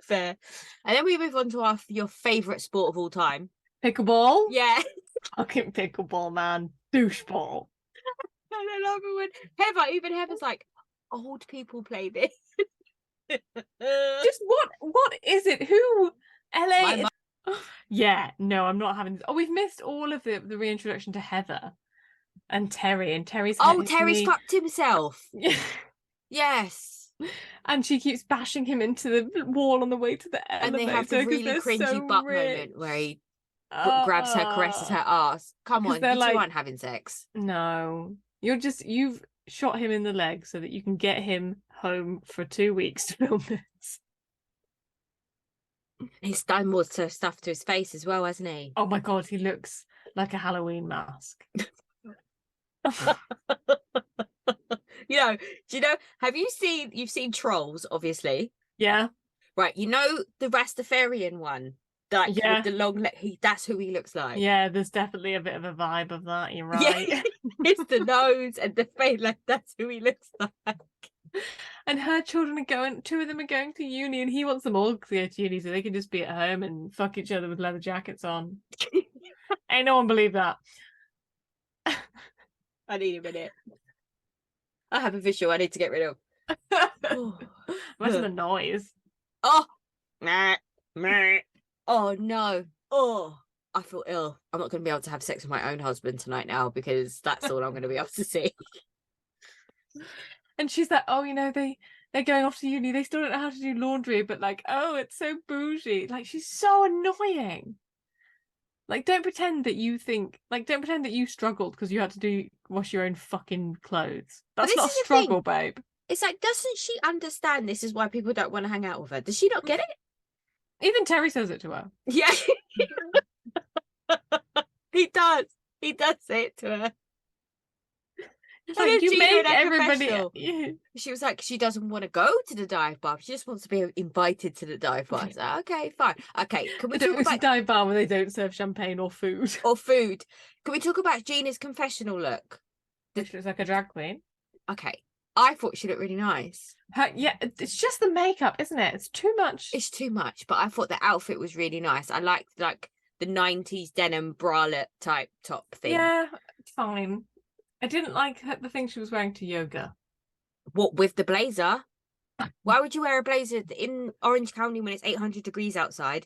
Fair. And then we move on to your favourite sport of all time. Pickleball? Yeah. Fucking pickleball, man. Doucheball. And I love it when Heather's like, old people play this. Just what is it? Who? LA? Yeah, no, I'm not having this. Oh, we've missed all of the reintroduction to Heather and Terry, and Terry's fucked himself. Yes. And she keeps bashing him into the wall on the way to the elevator. And they have the really cringy butt moment where he grabs her, caresses her ass. Come on, you two aren't having sex. No. You've shot him in the leg so that you can get him home for 2 weeks to film this. He's done more stuff to his face as well, hasn't he? Oh my god, he looks like a Halloween mask. You've seen Trolls, obviously. Yeah. Right, you know the Rastafarian one? Like, with the long leg, that's who he looks like. Yeah, there's definitely a bit of a vibe of that, you're right. Yeah, it's the nose and the face, like, that's who he looks like. And her children are 2 of them are going to uni, and he wants them all to go to uni so they can just be at home and fuck each other with leather jackets on. Ain't no one believe that. I need a minute. I have a visual I need to get rid of. What's the noise? Oh, oh no. Oh, I feel ill. I'm not going to be able to have sex with my own husband tonight now, because that's all I'm going to be able to see. And she's like, oh, they're going off to uni. They still don't know how to do laundry, but like, oh, it's so bougie. Like, she's so annoying. Like, don't pretend that you struggled because you had to wash your own fucking clothes. That's not a struggle, babe. It's like, doesn't she understand this is why people don't want to hang out with her? Does she not get it? Even Terry says it to her. Yeah. He does. He does say it to her. It's like, you make everybody. Yeah. She was like, she doesn't want to go to the dive bar. She just wants to be invited to the dive bar. So, okay, fine. Okay, can we talk about dive bar where they don't serve champagne or food? Or food. Can we talk about Gina's confessional look? Which looks like a drag queen. Okay, I thought she looked really nice. It's just the makeup, isn't it? It's too much. It's too much, but I thought the outfit was really nice. I liked like the 90s denim bralette type top thing. Yeah, fine. I didn't like the thing she was wearing to yoga. What, with the blazer? Why would you wear a blazer in Orange County when it's 800 degrees outside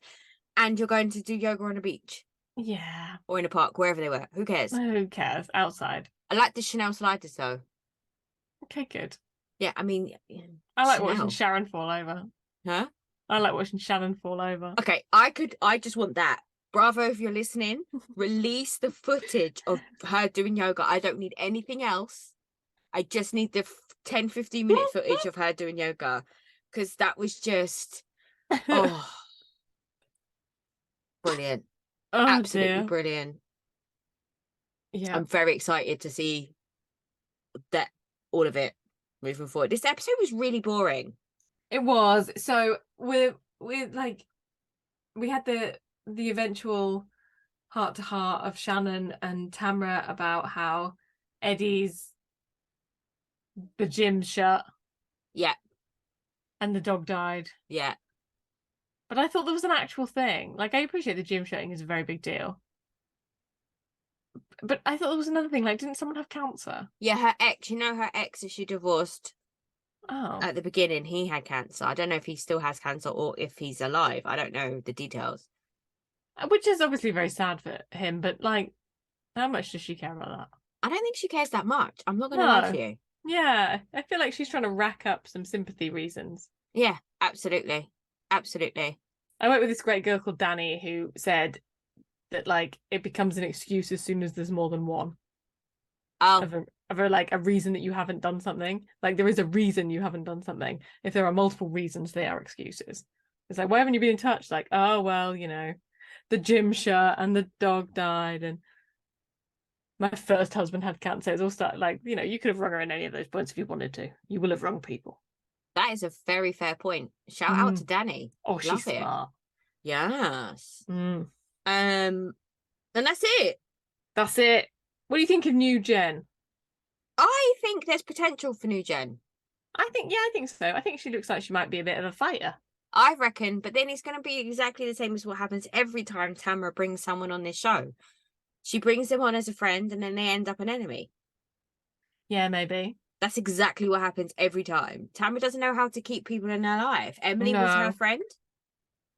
and you're going to do yoga on a beach? Yeah. Or in a park, wherever they were. Who cares? Who cares? Outside. I like the Chanel sliders though. Okay, good. Yeah, I mean, I like watching Sharon fall over. Huh? I like watching Shannon fall over. Okay, I just want that. Bravo, if you're listening, release the footage of her doing yoga. I don't need anything else. I just need the 10-15 minute footage of her doing yoga, because that was just brilliant. Absolutely brilliant. Yeah, I'm very excited to see that, all of it moving forward. This episode was really boring. It was. So we're like, we had the eventual heart to heart of Shannon and Tamra about how the gym's shut. Yeah. And the dog died. Yeah. But I thought there was an actual thing. Like, I appreciate the gym shutting is a very big deal. But I thought there was another thing. Like, didn't someone have cancer? Yeah, her ex, her ex that she divorced Oh. at the beginning, he had cancer. I don't know if he still has cancer or if he's alive. I don't know the details. Which is obviously very sad for him, but like, how much does she care about that? I don't think she cares that much. I'm not going to lie to you. Yeah, I feel like she's trying to rack up some sympathy reasons. Yeah, absolutely. Absolutely. I went with this great girl called Danny who said that like it becomes an excuse as soon as there's more than one. Oh. Of a reason that you haven't done something. Like there is a reason you haven't done something. If there are multiple reasons, they are excuses. It's like, why haven't you been in touch? Like, oh well, the gym shut and the dog died and my first husband had cancer. It's all started like, you could have rung her in any of those points if you wanted to. You will have rung people. That is a very fair point. Shout out to Danny. Oh, she's smart. Yes. And that's it. That's it. What do you think of new Jenn? I think there's potential for new Jenn. I think so. I think she looks like she might be a bit of a fighter. I reckon, but then it's going to be exactly the same as what happens every time Tamra brings someone on this show. She brings them on as a friend and then they end up an enemy. Yeah, maybe. That's exactly what happens every time. Tamra doesn't know how to keep people in her life. Emily was her friend.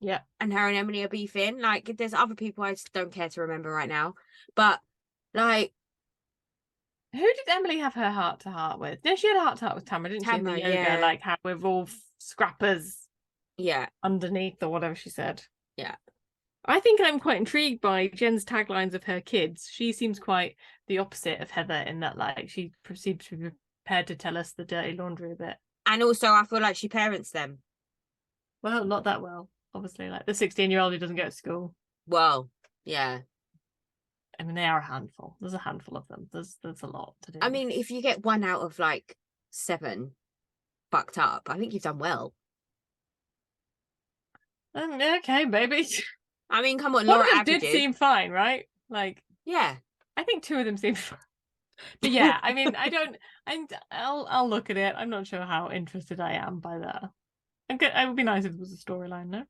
Yeah. And her and Emily are beefing. Like, there's other people I just don't care to remember right now. But, like... Who did Emily have her heart-to-heart with? No, she had a heart-to-heart with Tamra, didn't she? In the yoga, yeah. like how we're all scrappers. Yeah. Underneath or whatever she said. Yeah. I think I'm quite intrigued by Jen's taglines of her kids. She seems quite the opposite of Heather in that, like, she seems to be prepared to tell us the dirty laundry a bit. And also, I feel like she parents them. Well, not that well, obviously. Like, the 16-year-old who doesn't go to school. Well, yeah. I mean, they are a handful. There's a handful of them. There's a lot to do. I mean, if you get 1 out of, like, 7 fucked up, I think you've done well. Okay, baby. I mean, come on, Laura did seem fine, right? Like, yeah, I think 2 of them seemed fine. But yeah, I mean, I'll look at it. I'm not sure how interested I am by that. It would be nice if it was a storyline, no?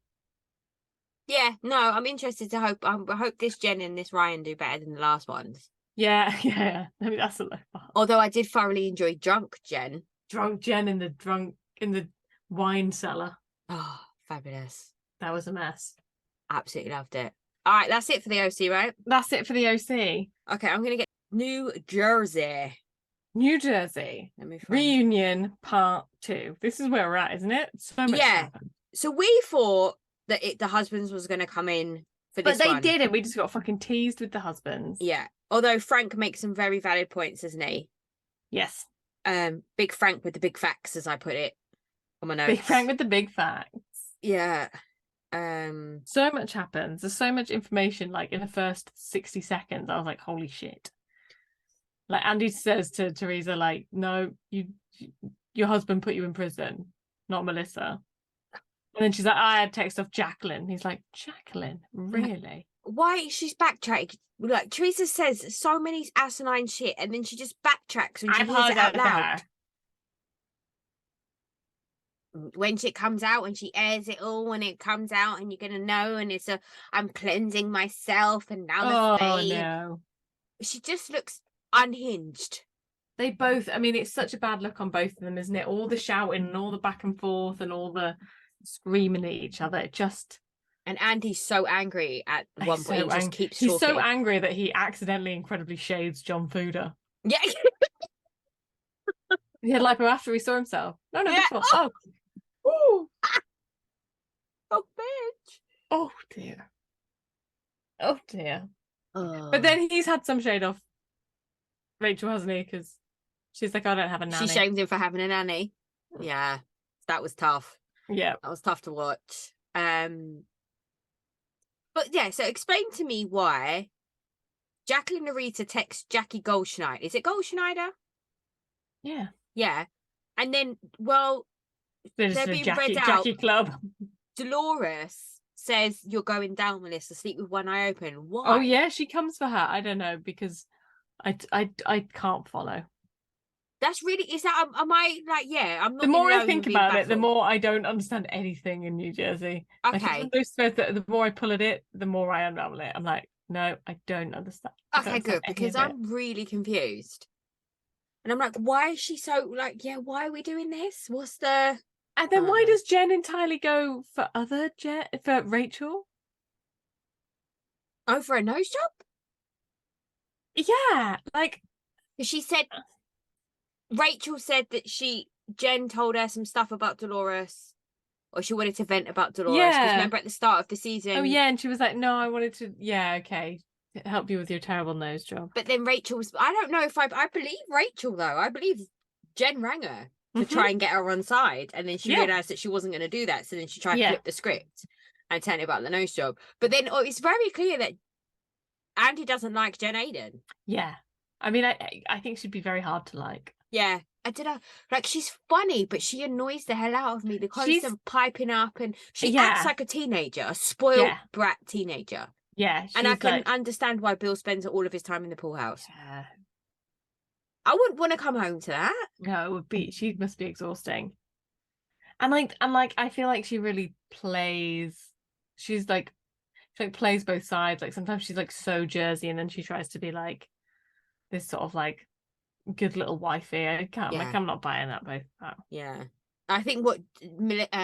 Yeah, no, I'm interested to hope. I hope this Jenn and this Ryan do better than the last ones. Yeah. I mean, that's a lot. Although I did thoroughly enjoy Drunk Jenn. Drunk Jenn in the wine cellar. Oh, fabulous. That was a mess. Absolutely loved it. All right, that's it for the OC, right? That's it for the OC. Okay, I'm going to get New Jersey. New Jersey. Reunion Part 2. This is where we're at, isn't it? So much happened. So we thought that the husbands was going to come in for this But they didn't. We just got fucking teased with the husbands. Yeah. Although Frank makes some very valid points, doesn't he? Yes. Big Frank with the big facts, as I put it on my notes. Big Frank with the big facts. Yeah. So much happens. There's so much information, like in the first 60 seconds. I was like, holy shit. Like Andy says to Teresa, like, no, your husband put you in prison, not Melissa. And then she's like, I had text off Jacqueline. He's like, Jacqueline? Really? Why she's backtracking? Like Teresa says so many asinine shit and then she just backtracks when she hears it out loud. When shit comes out and she airs it all and it comes out and you're gonna know and it's I'm cleansing myself and now no. She just looks unhinged. They both, I mean, it's such a bad look on both of them, isn't it? All the shouting and all the back and forth and all the screaming at each other. It just... And Andy's so angry at one point. He just keeps talking. He's so angry that he accidentally incredibly shades John Fuda. Yeah. He had lipo after he saw himself. No, yeah. Before. Oh. Oh. Oh, bitch. Oh, dear. Oh, dear. But then he's had some shade off Rachel, hasn't he? Because she's like, I don't have a nanny. She shamed him for having a nanny. Yeah. That was tough. Yeah. That was tough to watch. But yeah, so explain to me why Jacqueline Narita texts Jackie Goldschneider. Is it Goldschneider? Yeah. Yeah. And then, well, they're being read out. Jackie Club. Dolores says, you're going down, Melissa. Sleep with one eye open. Why? Oh, yeah, she comes for her. I don't know, because I can't follow. That's really, is that, am I like, yeah, I'm not. The more I think about it, the more I don't understand anything in New Jersey. Okay. Like, it's one of those threads that the more I pull at it, the more I unravel it. I'm like, no, I don't understand. Okay, good, because I'm really confused. And I'm like, why is she so like, yeah, why are we doing this? What's the... And then why does Jenn entirely go for for Rachel? Oh, for a nose job? Yeah, like... She said, Rachel said that Jenn told her some stuff about Dolores, or she wanted to vent about Dolores. Yeah. Because remember at the start of the season... Oh, yeah, and she was like, no, I wanted to... Yeah, okay. Help you with your terrible nose job. But then Rachel was... I don't know if I believe Rachel, though. I believe Jenn rang her to try and get her on side. And then she realised that she wasn't going to do that. So then she tried to flip the script and tell her about the nose job. But then it's very clear that Andy doesn't like Jen Aiden. Yeah. I mean, I think she'd be very hard to like. Yeah. I don't know. Like, she's funny, but she annoys the hell out of me. The constant piping up, and she acts like a teenager, a spoiled brat teenager. Yeah. And I can understand why Bill spends all of his time in the pool house. Yeah. I wouldn't want to come home to that. No, it would be. She must be exhausting. And I feel like she really plays. She plays both sides. Like, sometimes she's like so Jersey, and then she tries to be like this sort of like good little wifey. I'm not buying that both. Yeah. I think what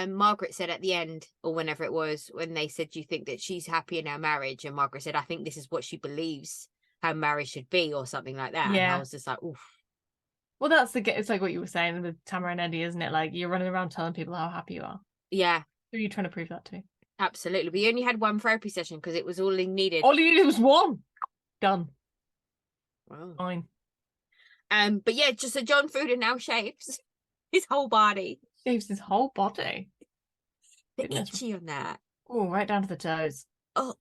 Margaret said at the end, or whenever it was, when they said, do you think that she's happy in her marriage? And Margaret said, I think this is what she believes her marriage should be, or something like that. Yeah. And I was just like, oof. Well, it's like what you were saying with Tamra and Eddie, isn't it? Like, you're running around telling people how happy you are. Yeah. Who are you trying to prove that to? Absolutely. We only had one therapy session because it was all he needed. All he needed was one. Done. Wow. Fine. But yeah, just so John Fuda now shaves his whole body. Shaves his whole body. Bit itchy on that. Oh, right down to the toes. Oh.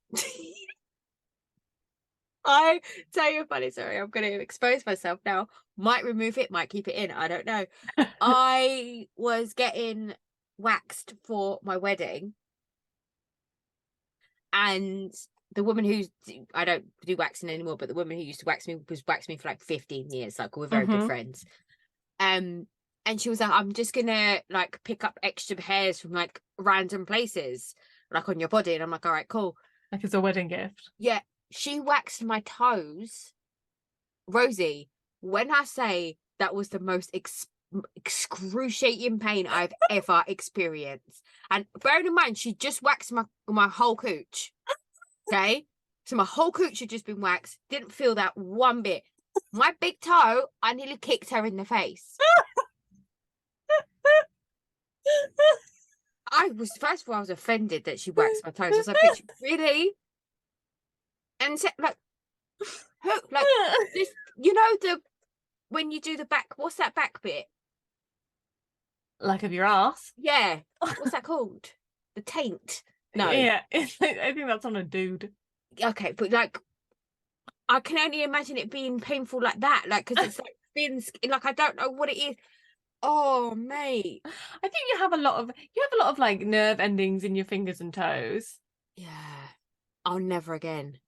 I tell you a funny story. I'm going to expose myself now. Might remove it, might keep it in. I don't know. I was getting waxed for my wedding. And the woman I don't do waxing anymore, but the woman who used to wax me was waxed me for like 15 years. Like, we're very good friends. And she was like, I'm just going to like pick up extra hairs from like random places, like on your body. And I'm like, all right, cool. Like, it's a wedding gift. Yeah. She waxed my toes. Rosie, when I say that was the most excruciating pain I've ever experienced. And bearing in mind, she just waxed my whole cooch. Okay? So my whole cooch had just been waxed. Didn't feel that one bit. My big toe, I nearly kicked her in the face. First of all, I was offended that she waxed my toes. I was like, bitch, really? And so, like this, you know, when you do the back, what's that back bit? Like of your ass? Yeah. What's that called? The taint? No. Yeah, I think that's on a dude. Okay, but like, I can only imagine it being painful like that, like, because it's like being like, I don't know what it is. Oh, mate. I think you have a lot of like nerve endings in your fingers and toes. Yeah. I'll never again.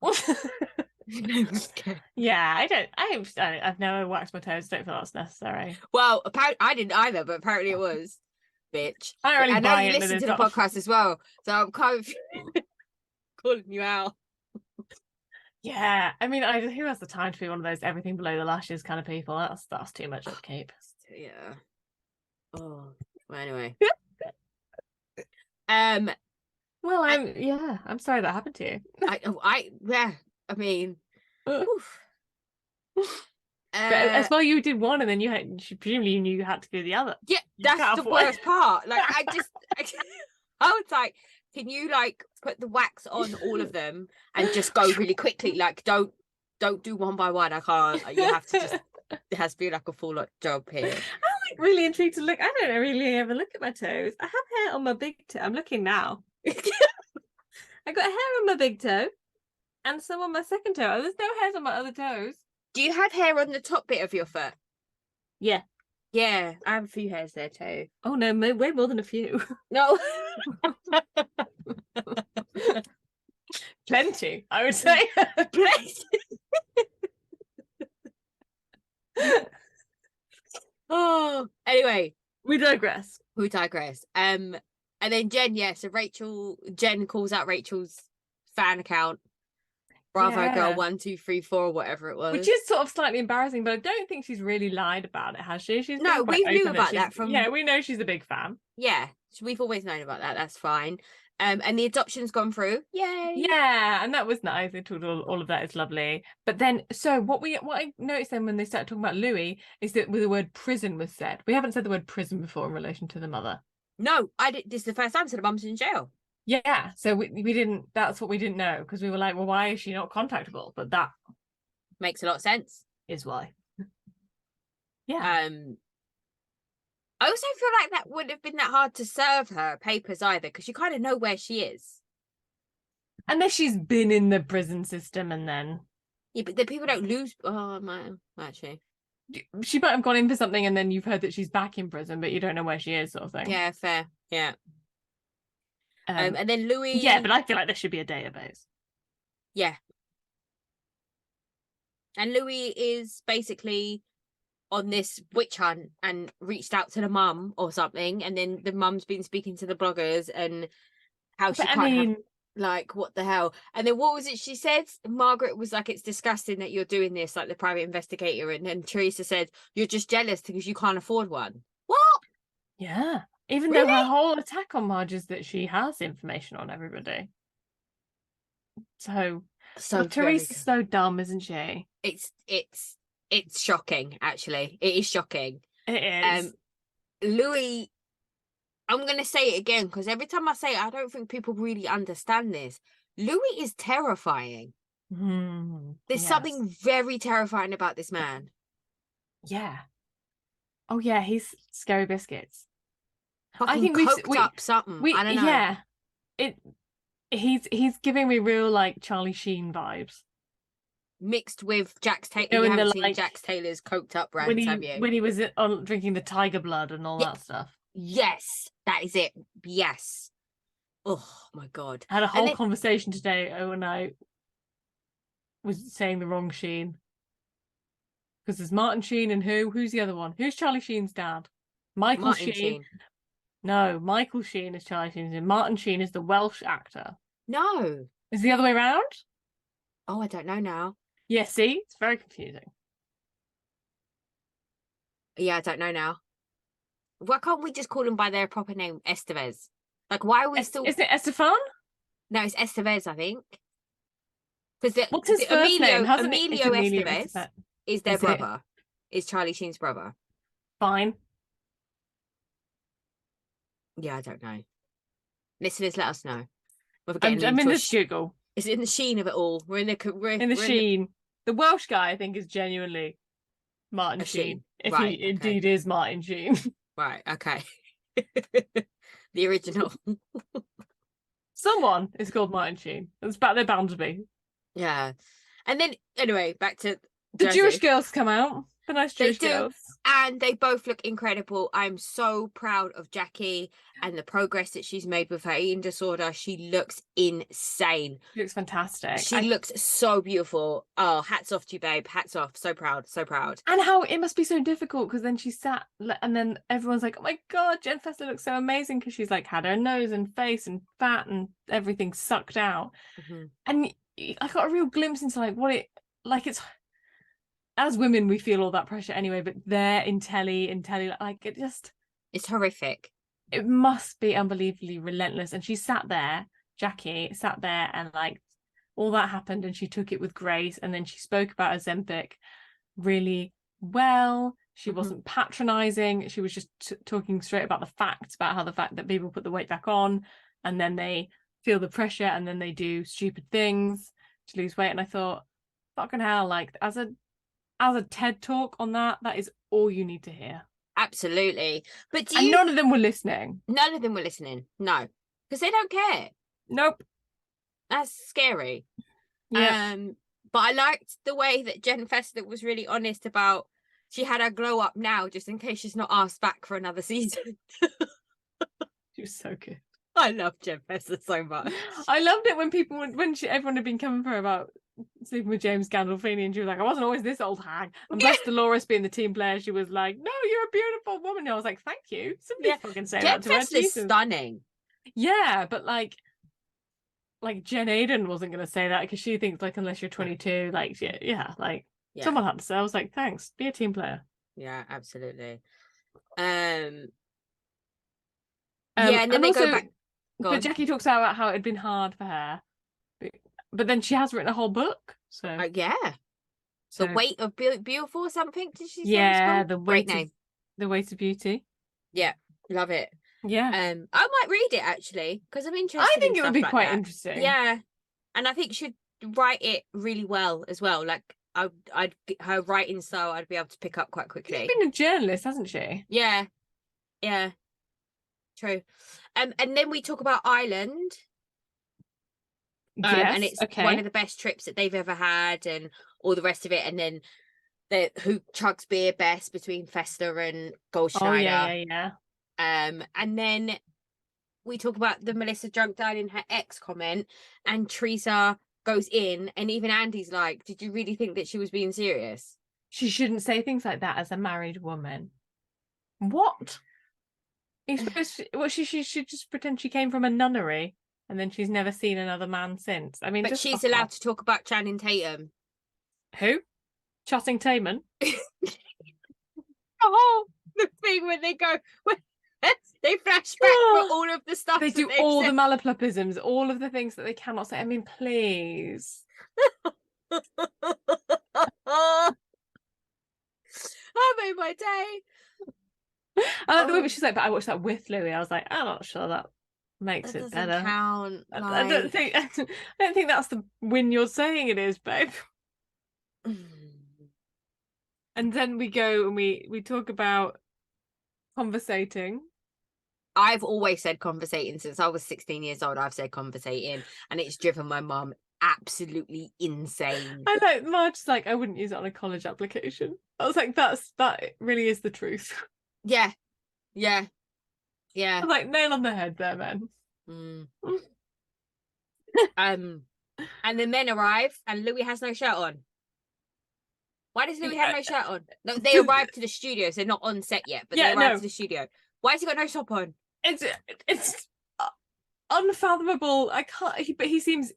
Yeah, I've never waxed my toes. Don't feel that's necessary. Well, apparently I didn't either, but apparently it was. Bitch. I know you listen to the podcast as well, so I'm kind of calling you out. Yeah, I mean, who has the time to be one of those everything below the lashes kind of people? That's too much upkeep. Yeah. Oh. Well, anyway. Well, I'm sorry that happened to you. I mean, oof. But as well, you did one, and then presumably you knew you had to do the other. Yeah, that's the worst part. Like, I was like, can you like put the wax on all of them and just go really quickly? Like, don't do one by one. I can't. You have to just. It has to be like a full job here. I'm like really intrigued to look. I don't really ever look at my toes. I have hair on my big toe. I'm looking now. I got hair on my big toe and some on my second toe. There's no hairs on my other toes. Do you have hair on the top bit of your foot? Yeah. Yeah, I have a few hairs there too. Oh no, way more than a few. No. Plenty, I would say. Plenty. digress. And then Jenn, Jenn calls out Rachel's fan account. Bravo girl 1, 2, 3, 4, whatever it was. Which is sort of slightly embarrassing, but I don't think she's really lied about it, has she? She's been quite we knew open about that from. Yeah, we know she's a big fan. Yeah, we've always known about that. That's fine. And the adoption's gone through. Yay! Yeah, and that was nice. They talked all of that is lovely. But then, so what I noticed then when they started talking about Louie is that the word prison was said. We haven't said the word prison before in relation to the mother. No, I did. This is the first time. So the mum's in jail. Yeah, so we didn't. That's what we didn't know, because we were like, well, why is she not contactable? But that makes a lot of sense. Is why. Yeah. I also feel like that wouldn't have been that hard to serve her papers either, because you kind of know where she is. Unless she's been in the prison system and then. Yeah, but the people don't lose. Oh, actually. She might have gone in for something and then you've heard that she's back in prison, but you don't know where she is, sort of thing. Yeah, fair. Yeah. And then Louie. Yeah, but I feel like there should be a database. Yeah. And Louie is basically on this witch hunt and reached out to the mum or something, and then the mum's been speaking to the bloggers and how she have, like, what the hell. And then what was it she said? Margaret was like, it's disgusting that you're doing this, like the private investigator, and then Teresa said, you're just jealous because you can't afford one. What? Yeah. Even though her whole attack on Marge is that she has information on everybody. So Teresa's so dumb, isn't she? It's shocking, actually. It is shocking. It is. Louie, I'm going to say it again, because every time I say it, I don't think people really understand this. Louie is terrifying. There's something very terrifying about this man. Yeah. Oh, yeah, he's scary biscuits. I think we up something. I don't know. Yeah. He's giving me real, like, Charlie Sheen vibes. Mixed with Jax Taylor. You haven't seen Jax Taylor's coked up rants, have you? When he was on drinking the tiger blood and all that stuff. Yes, that is it. Yes. Oh my God. I had a whole conversation today when I was saying the wrong Sheen. Because there's Martin Sheen and who's the other one? Who's Charlie Sheen's dad? Michael Sheen. No, Michael Sheen is Charlie Sheen's dad. Martin Sheen is the Welsh actor. No. Is the other way around? Oh, I don't know now. Yeah, see? It's very confusing. Yeah, I don't know now. Why can't we just call them by their proper name, Estevez? Like, why are we still... Isn't it Estefan? No, it's Estevez, I think. Because what's his first name? Emilio Estevez is their brother. Is Charlie Sheen's brother. Fine. Yeah, I don't know. Listeners, let us know. I'm in the Google. It's in the sheen of it all. We're in the sheen. The Welsh guy, I think, is genuinely Martin Sheen. If he indeed is Martin Sheen. Right, okay. The original. Someone is called Martin Sheen. It's about they're bound to be. Yeah. And then, anyway, back to the Jewish girls come out. The nice Jewish girls. And they both look incredible. I'm so proud of Jackie and the progress that she's made with her eating disorder. She looks insane. She looks fantastic. She looks so beautiful. Oh, hats off to you, babe. Hats off. So proud. So proud. And how it must be so difficult, because then she sat and then everyone's like, oh my God, Jenn Fester looks so amazing, because she's like had her nose and face and fat and everything sucked out. And I got a real glimpse into like what it's. As women, we feel all that pressure anyway, but they're in telly, like it's horrific. It must be unbelievably relentless. And Jackie sat there and like all that happened and she took it with grace. And then she spoke about Ozempic really well. She wasn't patronizing. She was just talking straight about the facts, about how the fact that people put the weight back on and then they feel the pressure and then they do stupid things to lose weight. And I thought, fucking hell, like as a TED talk on that is all you need to hear. Absolutely. But none of them were listening. None of them were listening. No. Because they don't care. Nope. That's scary. Yeah. But I liked the way that Jenn Fester was really honest about she had her glow up now just in case she's not asked back for another season. She was so good. I love Jenn Fester so much. I loved it when everyone had been coming for her about sleeping with James Gandolfini, and she was like, I wasn't always this old hag. And bless Dolores being the team player, she was like, no, you're a beautiful woman. And I was like, thank you. Somebody fucking say Jenn that to her. Fester's stunning. Yeah, but like Jen Aiden wasn't going to say that because she thinks like unless you're 22, like someone had to say. I was like, thanks, be a team player. Yeah, absolutely. And then they also go back. But Jackie talks about how it had been hard for her, but then she has written a whole book. So The Weight of Beautiful or something. Did she say? Yeah, the Weight The Weight of Beauty. Yeah, love it. Yeah. I might read it actually because I'm interested. I think it would be like quite that. interesting. Yeah, and I think she'd write it really well as well. Like I'd her writing style, I'd be able to pick up quite quickly. She's been a journalist, hasn't she? Yeah, true. And then we talk about Ireland. Yes, and it's one of the best trips that they've ever had, and all the rest of it. And then who chugs beer best between Fester and Goldschneider. Yeah. And then we talk about the Melissa drunk dialing her ex comment, and Teresa goes in, and even Andy's like, did you really think that she was being serious? She shouldn't say things like that as a married woman. What? She should just pretend she came from a nunnery and then she's never seen another man since. I mean, but she's allowed to talk about Channing Tatum. Who? Channing Tatum? Oh, the thing when they go, they flash back for all of the stuff. They do all the malapropisms, all of the things that they cannot say. I mean, please. I made my day. I like the way she's like, but I watched that with Louie. I was like, I'm not sure that makes it better. Count, like... I don't think that's the win you're saying it is, babe. And then we go and we talk about conversating. I've always said conversating since I was 16 years old. I've said conversating, and it's driven my mum absolutely insane. I like Marge's like, I wouldn't use it on a college application. I was like, that really is the truth. Yeah. I was like, nail on the head there, man. And the men arrive, and Louie has no shirt on. Why does Louie have no shirt on? No, they arrived to the studio, so they're not on set yet, but they arrived to the studio. Why has he got no top on? It's unfathomable. I can't. But he seems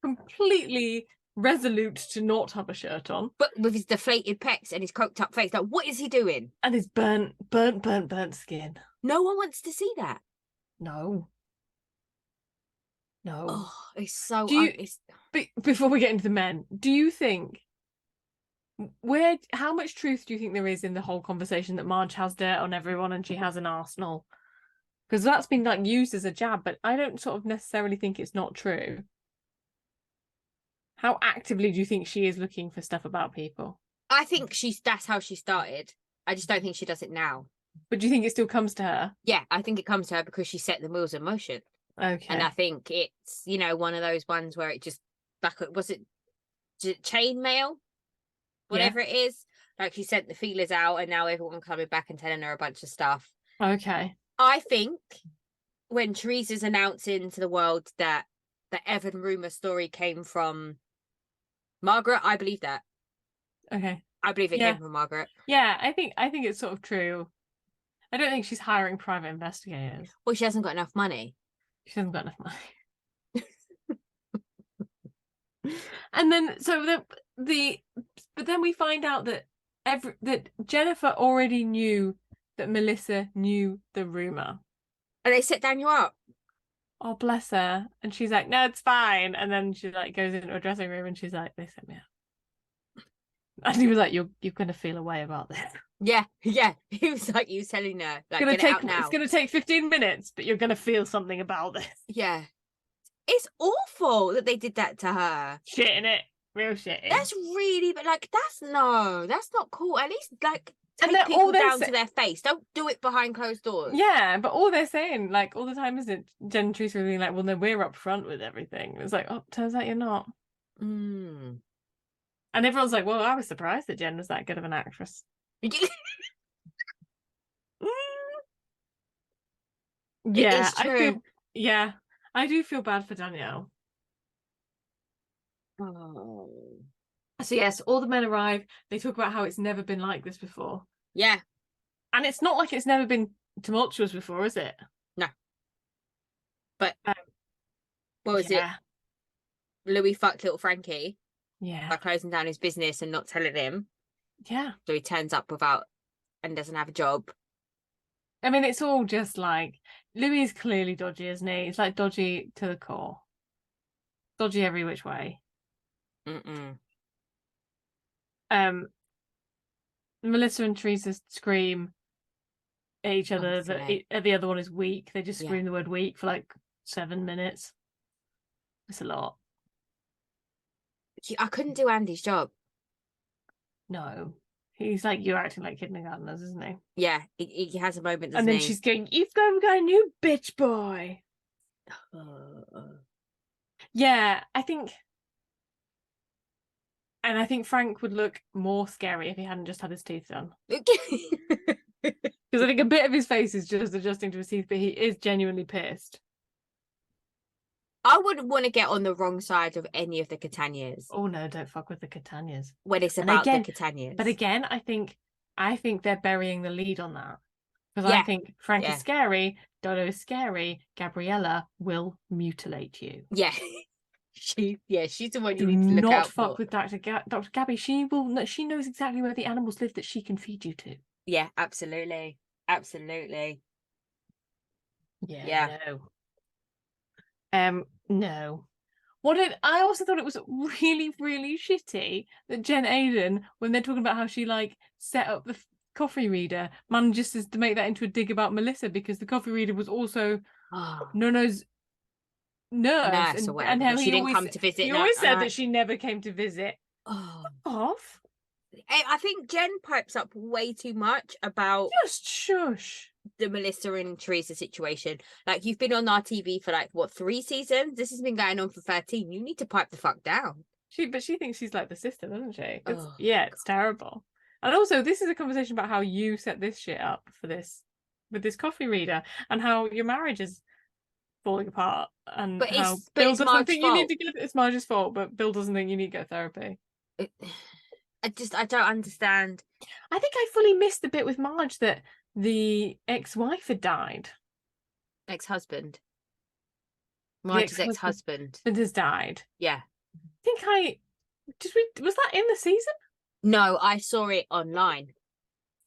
completely resolute to not have a shirt on. But with his deflated pecs and his coked up face, like, what is he doing? And his burnt skin. No one wants to see that. No. Oh, it's so. Before we get into the men, do you think how much truth do you think there is in the whole conversation that Marge has dirt on everyone and she has an arsenal? Because that's been like used as a jab, but I don't sort of necessarily think it's not true. How actively do you think she is looking for stuff about people? I think that's how she started. I just don't think she does it now. But do you think it still comes to her? Yeah, I think it comes to her because she set the wheels in motion. Okay. And I think it's, one of those ones where it just, was it chain mail? Whatever it is. Like, she sent the feelers out, and now everyone coming back and telling her a bunch of stuff. Okay. I think when Teresa's announcing to the world that the Evan rumour story came from Margaret, I believe that. Okay. I believe it came from Margaret. Yeah, I think it's sort of true. I don't think she's hiring private investigators. Well, she hasn't got enough money. She hasn't got enough money. And then but then we find out that that Jennifer already knew that Melissa knew the rumour. And they set Daniel up. Oh, bless her. And she's like, no, it's fine. And then she like goes into a dressing room and she's like, they set me up. And he was like, you're going to feel a way about this. Yeah. He was telling her, like, get it out now. It's going to take 15 minutes, but you're going to feel something about this. Yeah. It's awful that they did that to her. Shit in it. Real shit. That's really, but like, that's not cool. At least, like, take people down to their face. Don't do it behind closed doors. Yeah, but all they're saying, like, all the time, isn't Jen and Teresa being like, well, no, we're up front with everything. It's like, oh, turns out you're not. And everyone's like, well, I was surprised that Jen was that good of an actress. Yeah, it is true. Yeah, I do feel bad for Danielle. Oh. So yes, all the men arrive. They talk about how it's never been like this before. Yeah. And it's not like it's never been tumultuous before, is it? No. But what was it? Yeah. Louis fucked little Frankie Yeah. by closing down his business and not telling him. Yeah. So he turns up without and doesn't have a job. I mean, it's all just like Louis is clearly dodgy, isn't he? It's like dodgy to the core. Dodgy every which way. Mm-mm. Melissa and Teresa scream at each other that Constantly. the other one is weak. They just Yeah. scream the word weak for like 7 minutes. It's a lot. I couldn't do Andy's job. No. He's like, you're acting like kindergartners, isn't he? Yeah, he has a moment, doesn't And then he? she's going, you've got a new bitch boy. Yeah, I think Frank would look more scary if he hadn't just had his teeth done. Because I think a bit of his face is just adjusting to his teeth, but he is genuinely pissed. I wouldn't want to get on the wrong side of any of the Catanias. Oh no, don't fuck with the Catanias. When it's about the Catanias. But again, I think they're burying the lead on that. Because Yeah. I think Frank is scary, Dodo is scary, Gabriella will mutilate you. Yeah. She's the one you Do need to look not out fuck for. with Dr. Gabby. She knows exactly where the animals live that she can feed you to. Yeah, absolutely. Absolutely. Yeah. No. I also thought it was really, really shitty that Jen Aiden, when they're talking about how she like set up the coffee reader, manages to make that into a dig about Melissa because the coffee reader was also Nono's nurse or whatever, and she didn't come to visit. He always said that she never came to visit. Off. I think Jen pipes up way too much about just shush the Melissa and Teresa situation. Like, you've been on our TV for like what, 3 seasons? This has been going on for 13. You need to pipe the fuck down. She thinks she's like the sister, doesn't she? It's terrible. And also, this is a conversation about how you set this shit up for this with this coffee reader and how your marriage is falling apart and how Bill doesn't think you need to get it's Marge's fault, but Bill doesn't think you need to get therapy. I don't understand. I think I fully missed the bit with Marge that the ex-wife had died. Ex-husband. Marge's ex-husband has died. Yeah. I think was that in the season? No, I saw it online.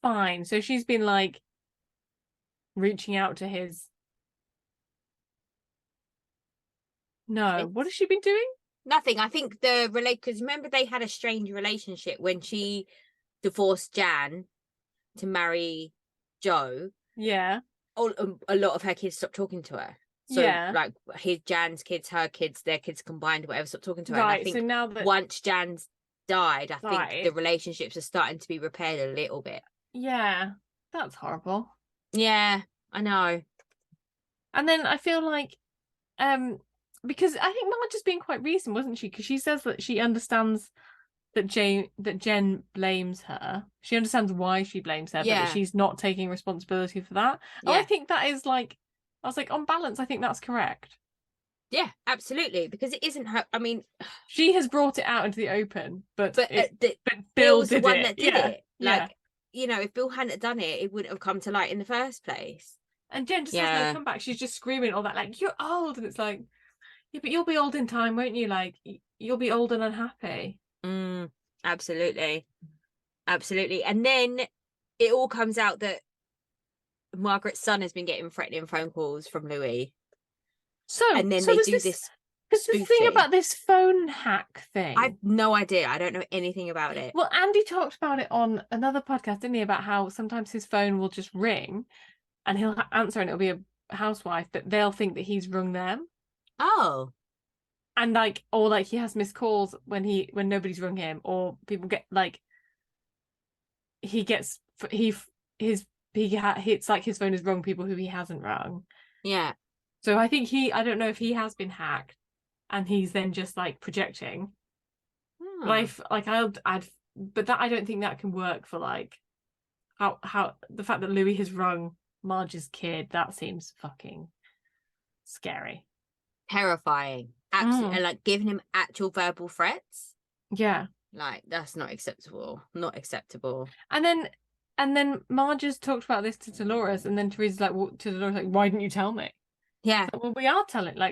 Fine. So she's been like reaching out to his. No, what has she been doing? Nothing. I think because remember they had a strange relationship when she divorced Jan to marry Joe. Yeah. A lot of her kids stopped talking to her. So like Jan's kids, her kids, their kids combined, whatever, stopped talking to her. Right. And I think so now that once Jan's died, I think the relationships are starting to be repaired a little bit. Yeah, that's horrible. Yeah, I know. And then I feel like, because I think Marge has been quite recent, wasn't she? Because she says that she understands that Jen blames her. She understands why she blames her, but that she's not taking responsibility for that. And I think that is like, I was like, on balance, I think that's correct. Yeah, absolutely. Because it isn't her. I mean, she has brought it out into the open, but Bill's the one that did it. Like, you know, if Bill hadn't done it, it wouldn't have come to light in the first place. And Jen just has no comeback. She's just screaming all that, like, you're old. And it's like, yeah, but you'll be old in time, won't you? Like, you'll be old and unhappy. Absolutely. Absolutely. And then it all comes out that Margaret's son has been getting threatening phone calls from Louie. And then they do this. Because the thing about this phone hack thing, I've no idea. I don't know anything about it. Well, Andy talked about it on another podcast, didn't he? About how sometimes his phone will just ring and he'll answer and it'll be a housewife, but they'll think that he's rung them. Oh. And like, or like he has missed calls when nobody's rung him, or people get like, it's like his phone is rung people who he hasn't rung. Yeah. So I think I don't know if he has been hacked and he's then just like projecting. But but that I don't think that can work for like how the fact that Louis has rung Marge's kid, that seems fucking scary. Terrifying. Absolutely. And like giving him actual verbal threats. Yeah. Like, that's not acceptable. Not acceptable. And then Marge has talked about this to Dolores, and then Teresa's like, to Dolores, like, why didn't you tell me? Yeah. Like, well, we are telling, Well,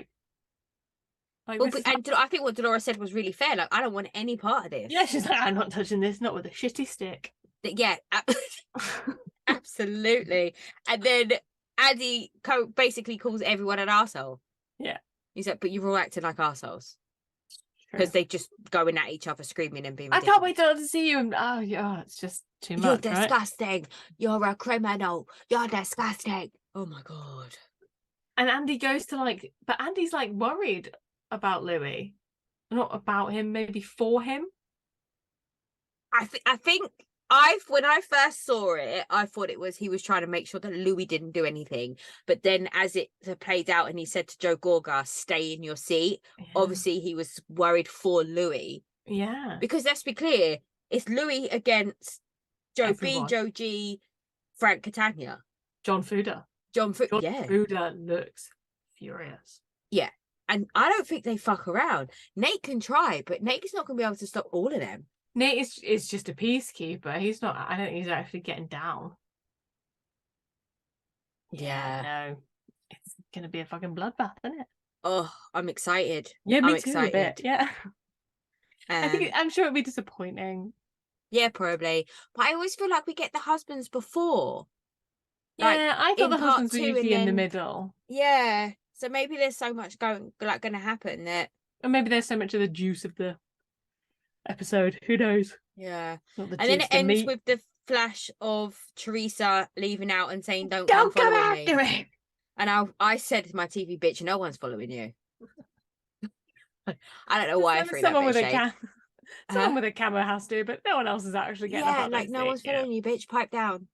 and I think what Dolores said was really fair. Like, I don't want any part of this. Yeah, she's like, I'm not touching this, not with a shitty stick. Yeah, absolutely. And then Andy basically calls everyone an arsehole. Yeah. He's like, but you're all acting like arseholes. Because they just going at each other, screaming and being ridiculous. I can't wait to see you. And it's just too much. You're disgusting. Right? You're a criminal. You're disgusting. Oh my God. And Andy goes to but Andy's like worried about Louie. Not about him, maybe for him. I think when I first saw it, I thought he was trying to make sure that Louie didn't do anything. But then as it played out and he said to Joe Gorga, stay in your seat, obviously he was worried for Louie. Yeah. Because let's be clear, it's Louie against Joe B, Joe G, Frank Catania. John Fuda. John yeah. Fuda looks furious. Yeah. And I don't think they fuck around. Nate can try, but Nate's not going to be able to stop all of them. Nate is just a peacekeeper. He's not. I don't think he's actually getting down. Yeah. No. It's gonna be a fucking bloodbath, isn't it? Oh, I'm excited. Yeah, me too. A bit. Yeah. I'm sure it'll be disappointing. Yeah, probably. But I always feel like we get the husbands before. Yeah, I thought the husbands were usually in the middle. Yeah. So maybe there's so much going to happen that. Or maybe there's so much of the juice of the episode. Who knows? Yeah. And then it ends with the flash of Teresa leaving out and saying, don't come after me. And I said to my TV, bitch, no one's following you. I don't know why I threw that bit of shade. Someone with a camera has to, but no one else is actually getting up. Yeah, like no one's following you, bitch. Pipe down.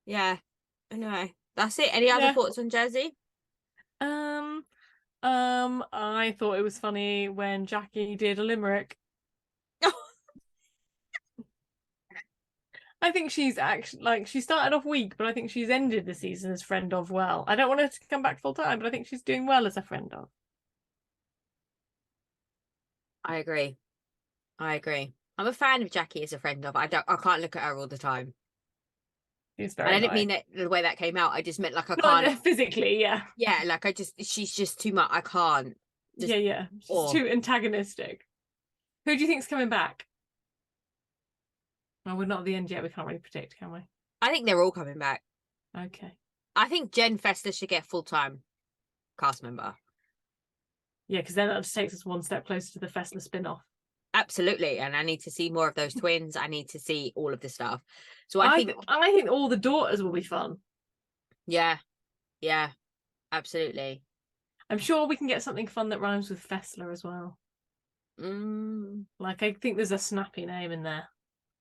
Yeah. Anyway, that's it. Any other thoughts on Jersey? I thought it was funny when Jackie did a limerick. I think she's actually she started off weak, but I think she's ended the season as friend of well. I don't want her to come back full time, but I think she's doing well as a friend of. I agree. I'm a fan of Jackie as a friend of. I can't look at her all the time. She's very. And I didn't mean it the way that came out. I just meant I can't physically. Yeah. Yeah, she's just too much. I can't. Yeah. She's too antagonistic. Who do you think's coming back? Well, we're not at the end yet. We can't really predict, can we? I think they're all coming back. Okay. I think Jenn Fester should get full-time cast member. Yeah, because then that just takes us one step closer to the Fessler spin-off. Absolutely, and I need to see more of those twins. I need to see all of this stuff. So I think all the daughters will be fun. Yeah, absolutely. I'm sure we can get something fun that rhymes with Fessler as well. I think there's a snappy name in there.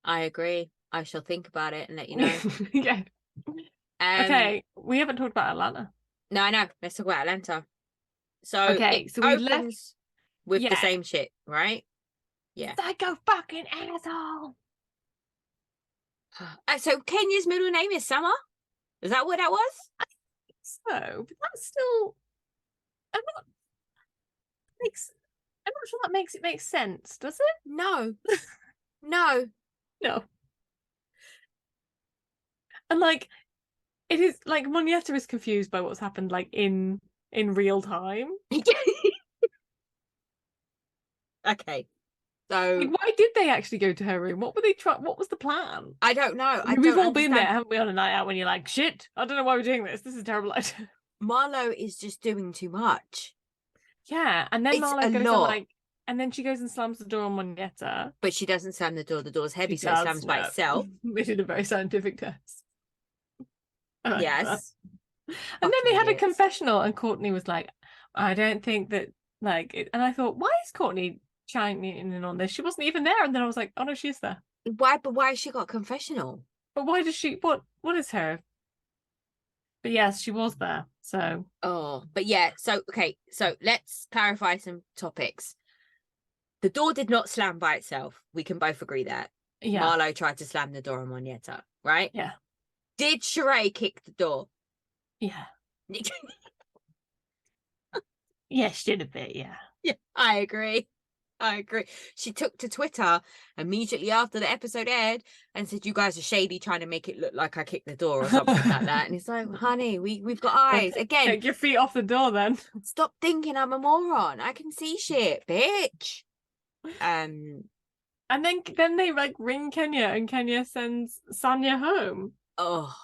I agree. I shall think about it and let you know. Yeah. Okay, we haven't talked about Atlanta. No, I know. Let's talk about Atlanta. So okay, so we left with the same shit, right? Yeah. Psycho fucking asshole. So Kenya's middle name is Summer? Is that what that was? I think so, but that's still. I'm not sure that makes it make sense, does it? No. No. And it is Monietta is confused by what's happened in real time. Okay. So why did they actually go to her room? What were they what was the plan? I don't know. We've all been there, haven't we, on a night out when you're like, shit, I don't know why we're doing this. This is a terrible idea. Marlo is just doing too much. Yeah, and then Marlo goes and then she goes and slams the door on Monietta. But she doesn't slam the door. The door's heavy, so it slams by itself. We did a very scientific test. Yes. And then they had a confessional, and Courtney was like, I don't think that and I thought, why is Courtney chiming in on this? She wasn't even there. And then I was like, oh no, she is there. Why has she got a confessional? But why does she what is her? But yes, she was there. So but yeah, so okay, so let's clarify some topics. The door did not slam by itself. We can both agree that. Yeah. Marlo tried to slam the door on Monietta, right? Yeah. Did Sheree kick the door? Yeah. Yeah, she did a bit, yeah. Yeah, I agree. She took to Twitter immediately after the episode aired and said, "You guys are shady, trying to make it look like I kicked the door or something like that." And it's like, honey, we've got eyes. Again, take your feet off the door then. Stop thinking I'm a moron. I can see shit, bitch. And then they like ring Kenya and Kenya sends Sanya home. Oh,